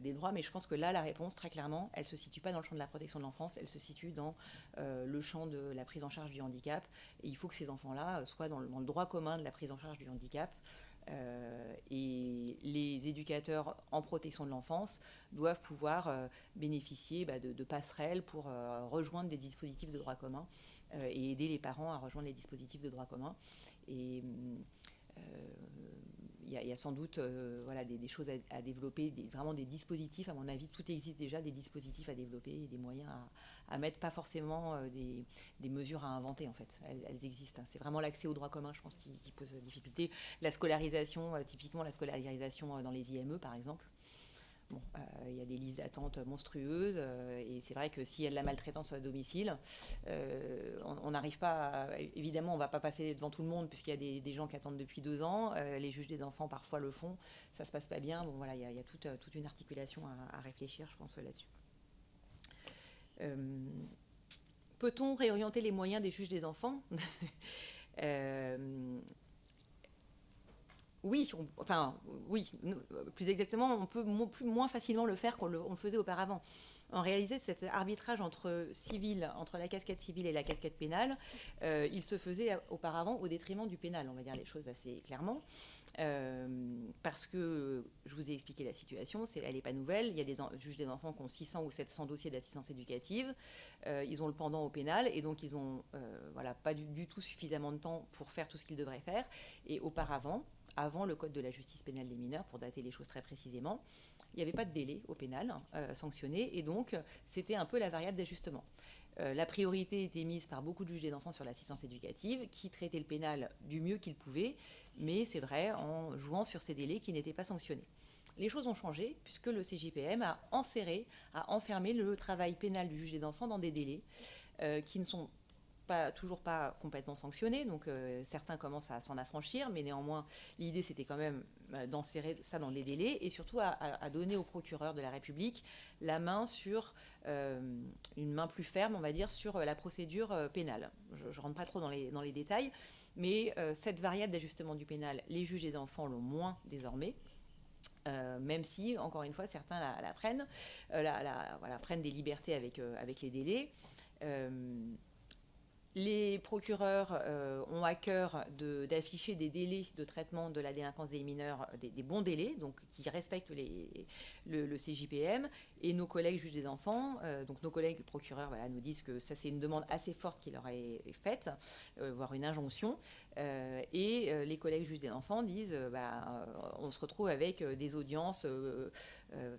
des droits, mais je pense que là, la réponse, très clairement, elle ne se situe pas dans le champ de la protection de l'enfance, elle se situe dans le champ de la prise en charge du handicap. Et il faut que ces enfants-là soient dans le droit commun de la prise en charge du handicap. Et les éducateurs en protection de l'enfance doivent pouvoir bénéficier de passerelles pour rejoindre des dispositifs de droit commun et aider les parents à rejoindre les dispositifs de droit commun. Et il y a sans doute des choses à développer, vraiment des dispositifs, à mon avis, tout existe déjà, des dispositifs à développer et des moyens à mettre, pas forcément des mesures à inventer en fait, elles existent. C'est vraiment l'accès au droit commun, je pense, qui pose difficulté. La scolarisation, typiquement la scolarisation dans les IME par exemple. Bon, il y a des listes d'attente monstrueuses, et c'est vrai que s'il y a de la maltraitance à domicile, on n'arrive pas évidemment, on ne va pas passer devant tout le monde, puisqu'il y a des gens qui attendent depuis 2 ans, les juges des enfants parfois le font, ça ne se passe pas bien, bon voilà, il y a toute une articulation à réfléchir, je pense, là-dessus. Peut-on réorienter les moyens des juges des enfants? Oui, oui, plus exactement, on peut moins facilement le faire qu'on le faisait auparavant. En réalité, cet arbitrage entre la casquette civile et la casquette pénale, il se faisait auparavant au détriment du pénal, on va dire les choses assez clairement. Parce que, je vous ai expliqué la situation, elle n'est pas nouvelle. Il y a des juges des enfants qui ont 600 ou 700 dossiers d'assistance éducative. Ils ont le pendant au pénal, et donc ils n'ont pas du tout suffisamment de temps pour faire tout ce qu'ils devraient faire. Et auparavant, avant le code de la justice pénale des mineurs, pour dater les choses très précisément, il n'y avait pas de délai au pénal sanctionné, et donc c'était un peu la variable d'ajustement. La priorité était mise par beaucoup de juges des enfants sur l'assistance éducative, qui traitaient le pénal du mieux qu'ils pouvaient, mais c'est vrai, en jouant sur ces délais qui n'étaient pas sanctionnés. Les choses ont changé, puisque le CJPM a enfermé le travail pénal du juge des enfants dans des délais qui ne sont toujours pas complètement sanctionnés, donc certains commencent à s'en affranchir, mais néanmoins l'idée c'était quand même d'enserrer ça dans les délais, et surtout à donner au procureur de la République la main sur une main plus ferme, on va dire, sur la procédure pénale. Je ne rentre pas trop dans les détails, mais cette variable d'ajustement du pénal, les juges des enfants l'ont moins désormais. Même si, encore une fois, certains la prennent, prennent des libertés avec les délais. Les procureurs ont à cœur d'afficher des délais de traitement de la délinquance des mineurs, des bons délais, donc qui respectent le CJPM, et nos collègues juges des enfants, donc nos collègues procureurs nous disent que ça c'est une demande assez forte qui leur est faite, voire une injonction, et les collègues juges des enfants disent on se retrouve avec des audiences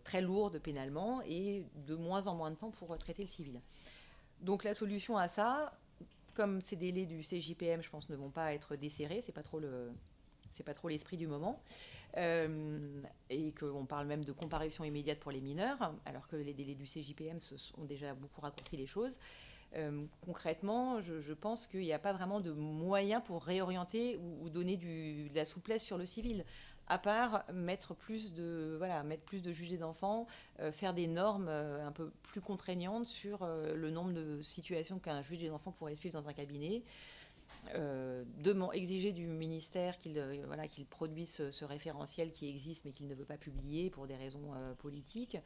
très lourdes pénalement et de moins en moins de temps pour traiter le civil. Donc la solution à ça, comme ces délais du CJPM, je pense, ne vont pas être desserrés, c'est pas trop l'esprit du moment, et qu'on parle même de comparution immédiate pour les mineurs, alors que les délais du CJPM ont déjà beaucoup raccourci les choses. Concrètement, je pense qu'il n'y a pas vraiment de moyens pour réorienter ou donner de la souplesse sur le civil, à part mettre plus de juges des enfants, faire des normes un peu plus contraignantes sur le nombre de situations qu'un juge des enfants pourrait suivre dans un cabinet, exiger du ministère qu'il produise ce référentiel qui existe mais qu'il ne veut pas publier pour des raisons politiques.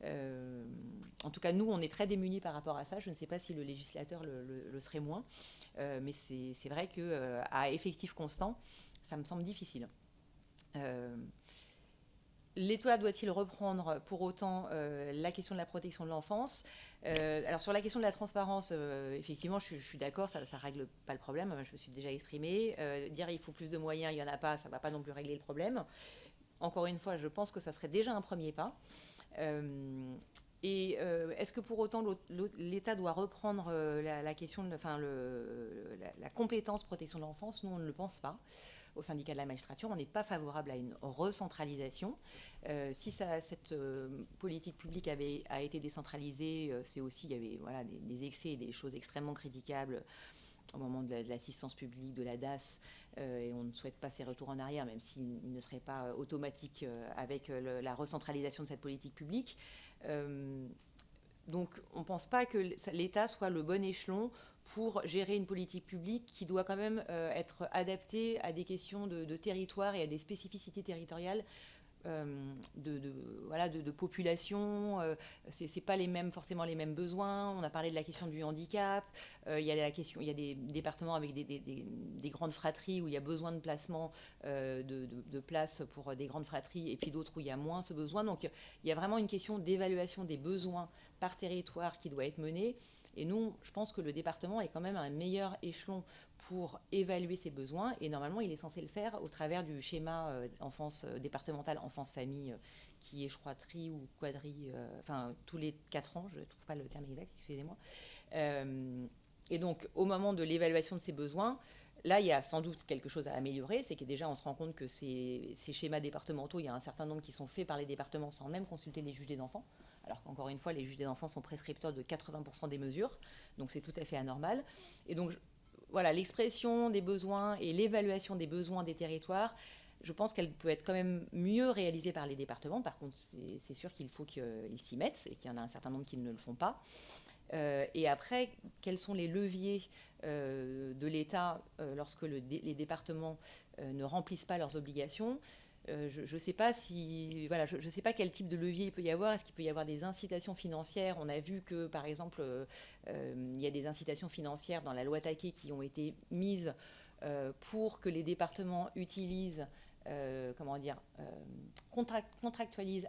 En tout cas, nous, on est très démunis par rapport à ça. Je ne sais pas si le législateur le serait moins, mais c'est vrai qu'à effectif constant, ça me semble difficile. L'État doit-il reprendre pour autant la question de la protection de l'enfance? Alors sur la question de la transparence, effectivement, je suis d'accord, ça ne règle pas le problème, je me suis déjà exprimée. Dire il faut plus de moyens, il n'y en a pas, ça ne va pas non plus régler le problème. Encore une fois, je pense que ça serait déjà un premier pas. Est-ce que pour autant l'État doit reprendre la question, la compétence protection de l'enfance? Nous, on ne le pense pas. Au syndicat de la magistrature, on n'est pas favorable à une recentralisation. Si cette politique publique a été décentralisée, c'est aussi, il y avait des excès et des choses extrêmement critiquables au moment de l'assistance publique, de la DAS, et on ne souhaite pas ces retours en arrière, même s'ils ne seraient pas automatiques avec la recentralisation de cette politique publique. Donc on ne pense pas que l'État soit le bon échelon pour gérer une politique publique qui doit quand même être adaptée à des questions de territoire et à des spécificités territoriales de population. C'est pas forcément les mêmes besoins. On a parlé de la question du handicap. Il y a des départements avec des grandes fratries où il y a besoin de placement de places pour des grandes fratries, et puis d'autres où il y a moins ce besoin. Donc il y a vraiment une question d'évaluation des besoins par territoire qui doit être menée. Et nous, je pense que le département est quand même un meilleur échelon pour évaluer ses besoins. Et normalement, il est censé le faire au travers du schéma départemental enfance-famille, qui est, je crois, tri ou quadri, tous les 4 ans, je ne trouve pas le terme exact, excusez-moi. Et donc, au moment de l'évaluation de ces besoins, là, il y a sans doute quelque chose à améliorer, c'est que déjà, on se rend compte que ces schémas départementaux, il y a un certain nombre qui sont faits par les départements sans même consulter les juges des enfants, alors qu'encore une fois, les juges des enfants sont prescripteurs de 80% des mesures, donc c'est tout à fait anormal. Et donc, voilà, l'expression des besoins et l'évaluation des besoins des territoires, je pense qu'elle peut être quand même mieux réalisée par les départements. Par contre, c'est sûr qu'il faut qu'ils s'y mettent et qu'il y en a un certain nombre qui ne le font pas. Et après, quels sont les leviers de l'État lorsque les départements ne remplissent pas leurs obligations? Je ne sais pas je sais pas quel type de levier il peut y avoir. Est-ce qu'il peut y avoir des incitations financières? On a vu que, par exemple, il y a des incitations financières dans la loi Taquet qui ont été mises pour que les départements utilisent, contractualisent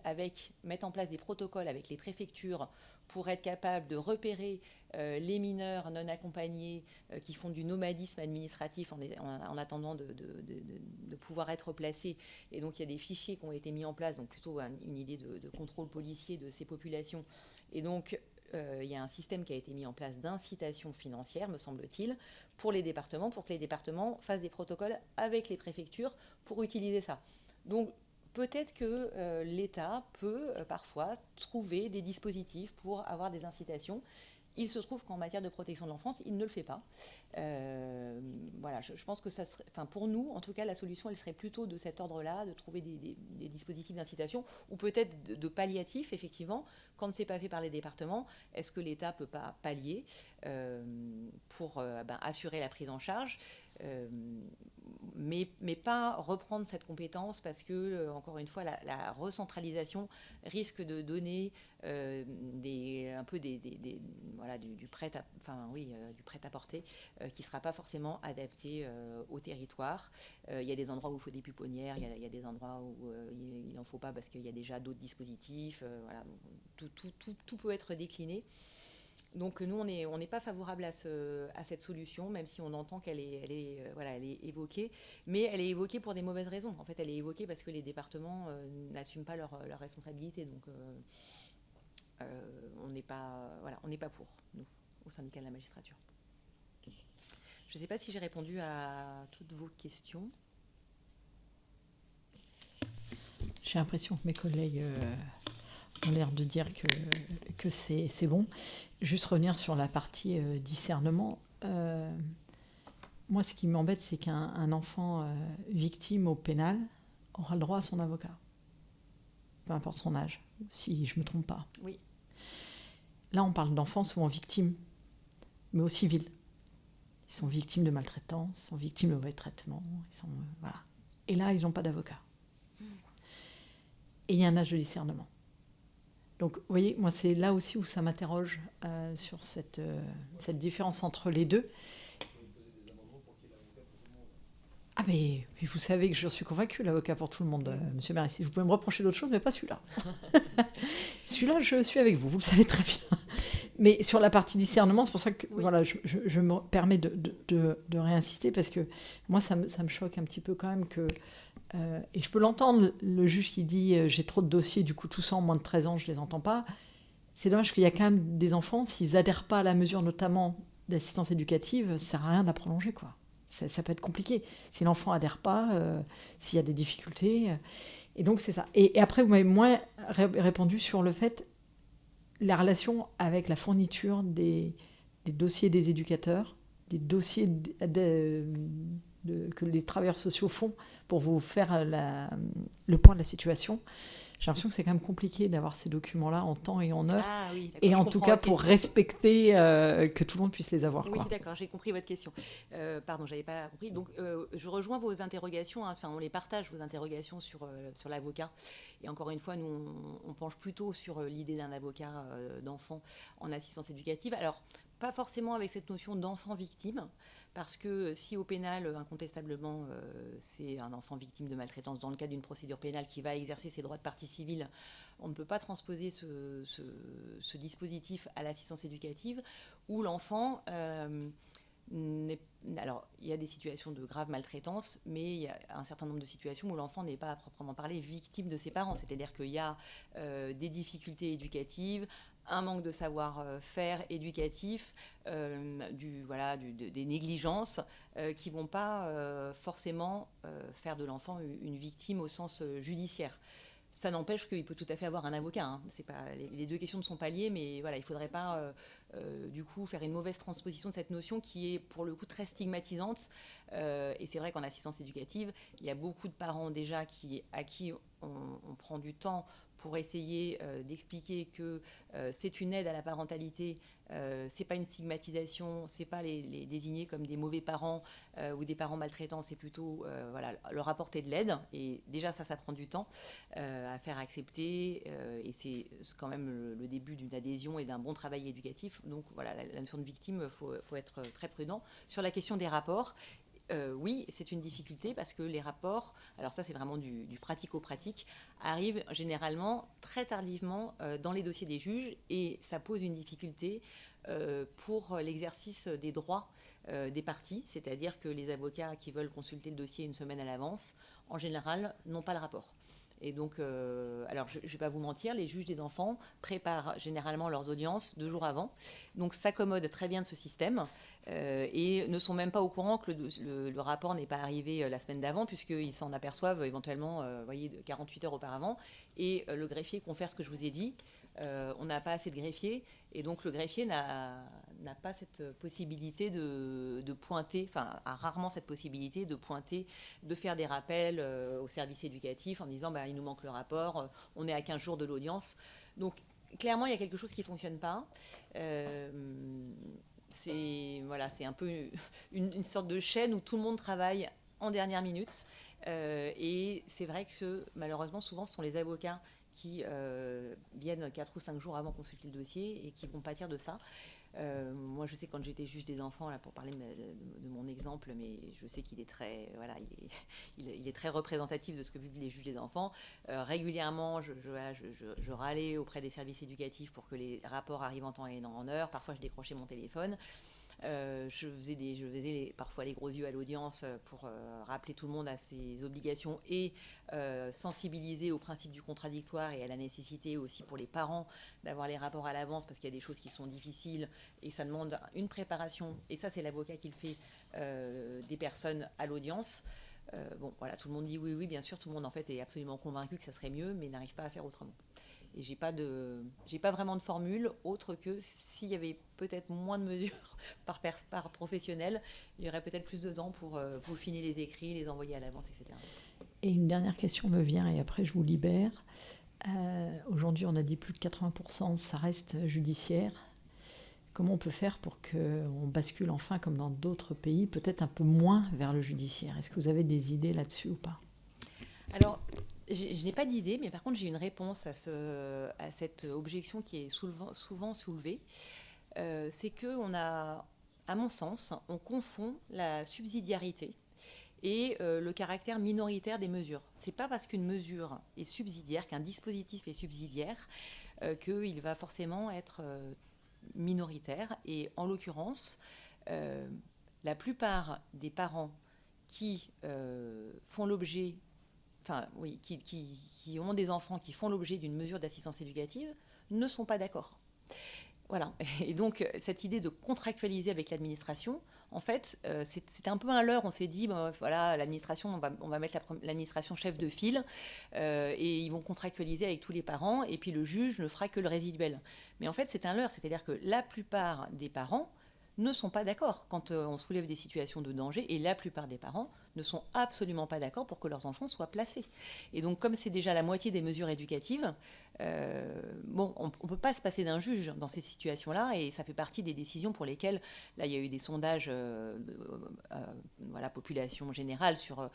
mettent en place des protocoles avec les préfectures pour être capables de repérer les mineurs non accompagnés qui font du nomadisme administratif en attendant de pouvoir être placés. Et donc il y a des fichiers qui ont été mis en place, donc plutôt une idée de contrôle policier de ces populations. Et donc il y a un système qui a été mis en place d'incitation financière, me semble-t-il, pour les départements, pour que les départements fassent des protocoles avec les préfectures pour utiliser ça. Donc peut-être que l'État peut parfois trouver des dispositifs pour avoir des incitations. Il se trouve qu'en matière de protection de l'enfance, il ne le fait pas. Voilà, je pense que ça serait, pour nous, en tout cas, la solution, elle serait plutôt de cet ordre-là, de trouver des dispositifs d'incitation, ou peut-être de palliatifs, effectivement, quand ce n'est pas fait par les départements. Est-ce que l'État ne peut pas pallier pour assurer la prise en charge, mais pas reprendre cette compétence, parce que, encore une fois, la recentralisation risque de donner du prêt-à-porter qui ne sera pas forcément adapté au territoire. Il y a des endroits où il faut des puponnières, il y a des endroits où il n'en faut pas parce qu'il y a déjà d'autres dispositifs. Voilà, tout peut être décliné. Donc nous, on n'est pas favorable à cette solution, même si on entend qu'elle est évoquée, mais elle est évoquée pour des mauvaises raisons. En fait, elle est évoquée parce que les départements n'assument pas leurs responsabilités. Donc on n'est pas pour, nous, au syndicat de la magistrature. Je ne sais pas si j'ai répondu à toutes vos questions. J'ai l'impression que mes collègues ont l'air de dire que c'est bon. Juste revenir sur la partie discernement. Moi, ce qui m'embête, c'est qu'un enfant victime au pénal aura le droit à son avocat, peu importe son âge, si je ne me trompe pas. Oui. Là, on parle d'enfants souvent victimes, mais au civil. Ils sont victimes de maltraitance, ils sont victimes de mauvais traitements. Voilà. Et là, ils n'ont pas d'avocat. Et il y a un âge de discernement. Donc, vous voyez, moi, c'est là aussi où ça m'interroge sur cette différence entre les deux. Ah, mais vous savez que je suis convaincue, l'avocat pour tout le monde, monsieur Mérissi. Vous pouvez me reprocher d'autres choses, mais pas celui-là. Celui-là, je suis avec vous le savez très bien. Mais sur la partie discernement, c'est pour ça que voilà, je me permets de réinsister, parce que moi, ça me choque un petit peu quand même que... et je peux l'entendre, le juge qui dit j'ai trop de dossiers, du coup, tout ça en moins de 13 ans, je ne les entends pas. C'est dommage qu'il y a quand même des enfants, s'ils n'adhèrent pas à la mesure, notamment d'assistance éducative, ça ne sert à rien de la prolonger, quoi. Ça peut être compliqué. Si l'enfant n'adhère pas, s'il y a des difficultés. Et donc, c'est ça. Et après, vous m'avez moins répondu sur le fait, la relation avec la fourniture des dossiers des éducateurs, des dossiers que les travailleurs sociaux font pour vous faire le point de la situation. J'ai l'impression que c'est quand même compliqué d'avoir ces documents-là en temps et en heure. Ah oui, et en tout cas pour respecter que tout le monde puisse les avoir. Oui, d'accord, j'ai compris votre question. Pardon, je n'avais pas compris. Donc, je rejoins vos interrogations. On les partage, vos interrogations sur l'avocat. Et encore une fois, nous, on penche plutôt sur l'idée d'un avocat d'enfant en assistance éducative. Alors, pas forcément avec cette notion d'enfant victime, parce que si au pénal, incontestablement, c'est un enfant victime de maltraitance dans le cadre d'une procédure pénale qui va exercer ses droits de partie civile, on ne peut pas transposer ce dispositif à l'assistance éducative où l'enfant... Alors, il y a des situations de grave maltraitance, mais il y a un certain nombre de situations où l'enfant n'est pas à proprement parler victime de ses parents. C'est-à-dire qu'il y a des difficultés éducatives, un manque de savoir-faire éducatif, des négligences, qui ne vont pas forcément faire de l'enfant une victime au sens judiciaire. Ça n'empêche qu'il peut tout à fait avoir un avocat. Hein. C'est pas, les deux questions ne sont pas liées, mais voilà, il ne faudrait pas du coup faire une mauvaise transposition de cette notion qui est pour le coup très stigmatisante. Et c'est vrai qu'en assistance éducative, il y a beaucoup de parents déjà à qui on prend du temps pour essayer d'expliquer que c'est une aide à la parentalité, c'est pas une stigmatisation, c'est pas les désigner comme des mauvais parents ou des parents maltraitants, c'est plutôt voilà, leur apporter de l'aide. Et déjà ça prend du temps à faire accepter et c'est quand même le début d'une adhésion et d'un bon travail éducatif. Donc voilà, la notion de victime, faut être très prudent. Sur la question des rapports, oui, c'est une difficulté parce que les rapports, alors ça c'est vraiment du pratico-pratique, arrivent généralement très tardivement dans les dossiers des juges et ça pose une difficulté pour l'exercice des droits des parties, c'est-à-dire que les avocats qui veulent consulter le dossier une semaine à l'avance, en général, n'ont pas le rapport. Et donc, alors je ne vais pas vous mentir, les juges des enfants préparent généralement leurs audiences 2 jours avant, donc s'accommodent très bien de ce système et ne sont même pas au courant que le rapport n'est pas arrivé la semaine d'avant, puisqu'ils s'en aperçoivent éventuellement 48 heures auparavant, et le greffier confère ce que je vous ai dit. On n'a pas assez de greffiers, et donc le greffier n'a pas cette possibilité de pointer, enfin a rarement cette possibilité de pointer, de faire des rappels au service éducatif en disant il nous manque le rapport, on est à 15 jours de l'audience. Donc clairement il y a quelque chose qui ne fonctionne pas. C'est un peu une sorte de chaîne où tout le monde travaille en dernière minute. Et c'est vrai que malheureusement souvent ce sont les avocats qui viennent 4 ou 5 jours avant consulter le dossier et qui vont pâtir de ça. Moi, je sais quand j'étais juge des enfants, là, pour parler de mon exemple, mais je sais qu'il est très, il est très représentatif de ce que publient les juges des enfants. Régulièrement, je râlais auprès des services éducatifs pour que les rapports arrivent en temps et en heure. Parfois, je décrochais mon téléphone. Je faisais parfois les gros yeux à l'audience pour rappeler tout le monde à ses obligations et sensibiliser au principe du contradictoire et à la nécessité aussi pour les parents d'avoir les rapports à l'avance parce qu'il y a des choses qui sont difficiles et ça demande une préparation, et ça c'est l'avocat qui le fait, des personnes à l'audience. Tout le monde dit oui, bien sûr, tout le monde en fait est absolument convaincu que ça serait mieux, mais n'arrive pas à faire autrement. Et j'ai pas vraiment de formule autre que s'il y avait peut-être moins de mesures par professionnel, il y aurait peut-être plus de temps pour peaufiner les écrits, les envoyer à l'avance, etc. Et une dernière question me vient et après je vous libère. Aujourd'hui, on a dit plus de 80%, ça reste judiciaire. Comment on peut faire pour qu'on bascule enfin, comme dans d'autres pays, peut-être un peu moins vers le judiciaire? Est-ce que vous avez des idées là-dessus ou pas? Alors, je n'ai pas d'idée, mais par contre, j'ai une réponse à cette objection qui est souvent soulevée. C'est qu'on a, à mon sens, on confond la subsidiarité et le caractère minoritaire des mesures. Ce n'est pas parce qu'une mesure est subsidiaire, qu'un dispositif est subsidiaire, qu'il va forcément être minoritaire. Et en l'occurrence, la plupart des parents qui font l'objet qui ont des enfants qui font l'objet d'une mesure d'assistance éducative ne sont pas d'accord. Voilà. Et donc, cette idée de contractualiser avec l'administration, en fait, c'est un peu un leurre. On s'est dit, l'administration, on va mettre l'administration chef de file et ils vont contractualiser avec tous les parents et puis le juge ne fera que le résiduel. Mais en fait, c'est un leurre. C'est-à-dire que la plupart des parents ne sont pas d'accord quand on soulève des situations de danger, et la plupart des parents ne sont absolument pas d'accord pour que leurs enfants soient placés. Et donc, comme c'est déjà la moitié des mesures éducatives, on ne peut pas se passer d'un juge dans ces situations-là, et ça fait partie des décisions pour lesquelles, là, il y a eu des sondages, population générale, sur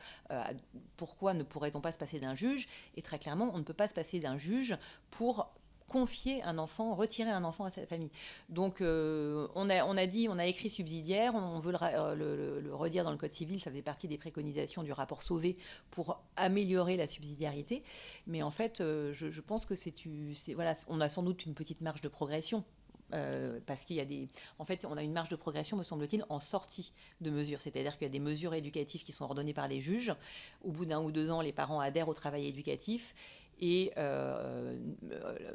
pourquoi ne pourrait-on pas se passer d'un juge, et très clairement, on ne peut pas se passer d'un juge pour confier un enfant, retirer un enfant à sa famille. Donc on a écrit subsidiaire, on veut le redire dans le Code civil, ça faisait partie des préconisations du rapport Sauvé pour améliorer la subsidiarité. Mais en fait, je pense que on a sans doute une petite marge de progression. Parce qu'il y a on a une marge de progression, me semble-t-il, en sortie de mesures. C'est-à-dire qu'il y a des mesures éducatives qui sont ordonnées par des juges. Au bout d'1 ou 2 ans, les parents adhèrent au travail éducatif. et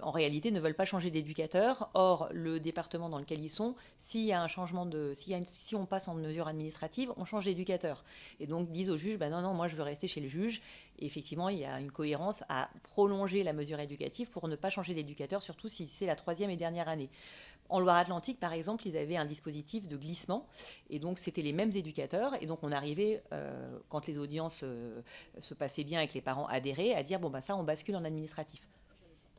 en réalité ne veulent pas changer d'éducateur. Or, le département dans lequel ils sont, si on passe en mesure administrative, on change d'éducateur. Et donc disent au juge, non, moi je veux rester chez le juge. Et effectivement, il y a une cohérence à prolonger la mesure éducative pour ne pas changer d'éducateur, surtout si c'est la 3e et dernière année. En Loire-Atlantique, par exemple, ils avaient un dispositif de glissement, et donc c'était les mêmes éducateurs, et donc on arrivait, quand les audiences se passaient bien et que les parents adhéraient, à dire, ça, on bascule en administratif.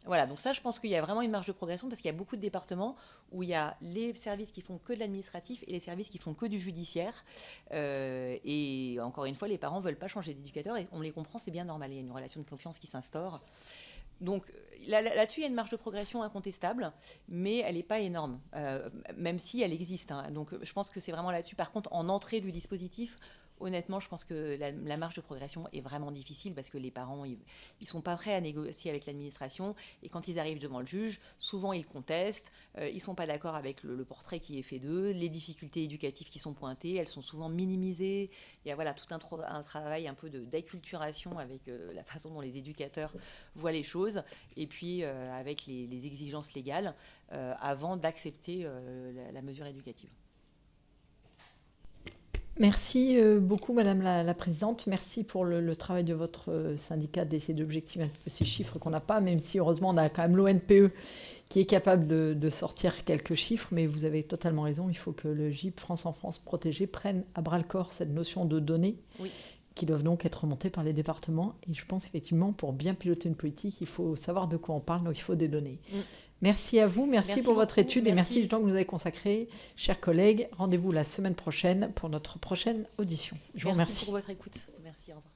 Voilà, donc ça, je pense qu'il y a vraiment une marge de progression, parce qu'il y a beaucoup de départements où il y a les services qui font que de l'administratif et les services qui font que du judiciaire, et encore une fois, les parents ne veulent pas changer d'éducateur, et on les comprend, c'est bien normal, il y a une relation de confiance qui s'instaure. Donc là-dessus, il y a une marge de progression incontestable, mais elle n'est pas énorme, même si elle existe. Donc je pense que c'est vraiment là-dessus. Par contre, en entrée du dispositif, honnêtement, je pense que la marge de progression est vraiment difficile parce que les parents, ils ne sont pas prêts à négocier avec l'administration. Et quand ils arrivent devant le juge, souvent ils contestent, ils ne sont pas d'accord avec le portrait qui est fait d'eux, les difficultés éducatives qui sont pointées, elles sont souvent minimisées. Il y a tout un travail un peu d'acculturation avec la façon dont les éducateurs voient les choses, et puis avec les exigences légales avant d'accepter la mesure éducative. Merci beaucoup, Madame la Présidente. Merci pour le travail de votre syndicat d'essayer d'objectiver un peu ces chiffres qu'on n'a pas, même si heureusement on a quand même l'ONPE qui est capable de sortir quelques chiffres, mais vous avez totalement raison, il faut que le GIP France Enfance Protégée prenne à bras-le-corps cette notion de données, oui, qui doivent donc être remontées par les départements. Et je pense effectivement, pour bien piloter une politique, il faut savoir de quoi on parle, donc il faut des données. Merci à vous, merci pour votre étude et merci du temps que vous avez consacré. Chers collègues, rendez-vous la semaine prochaine pour notre prochaine audition. Je vous remercie. Merci pour votre écoute. Merci, au revoir.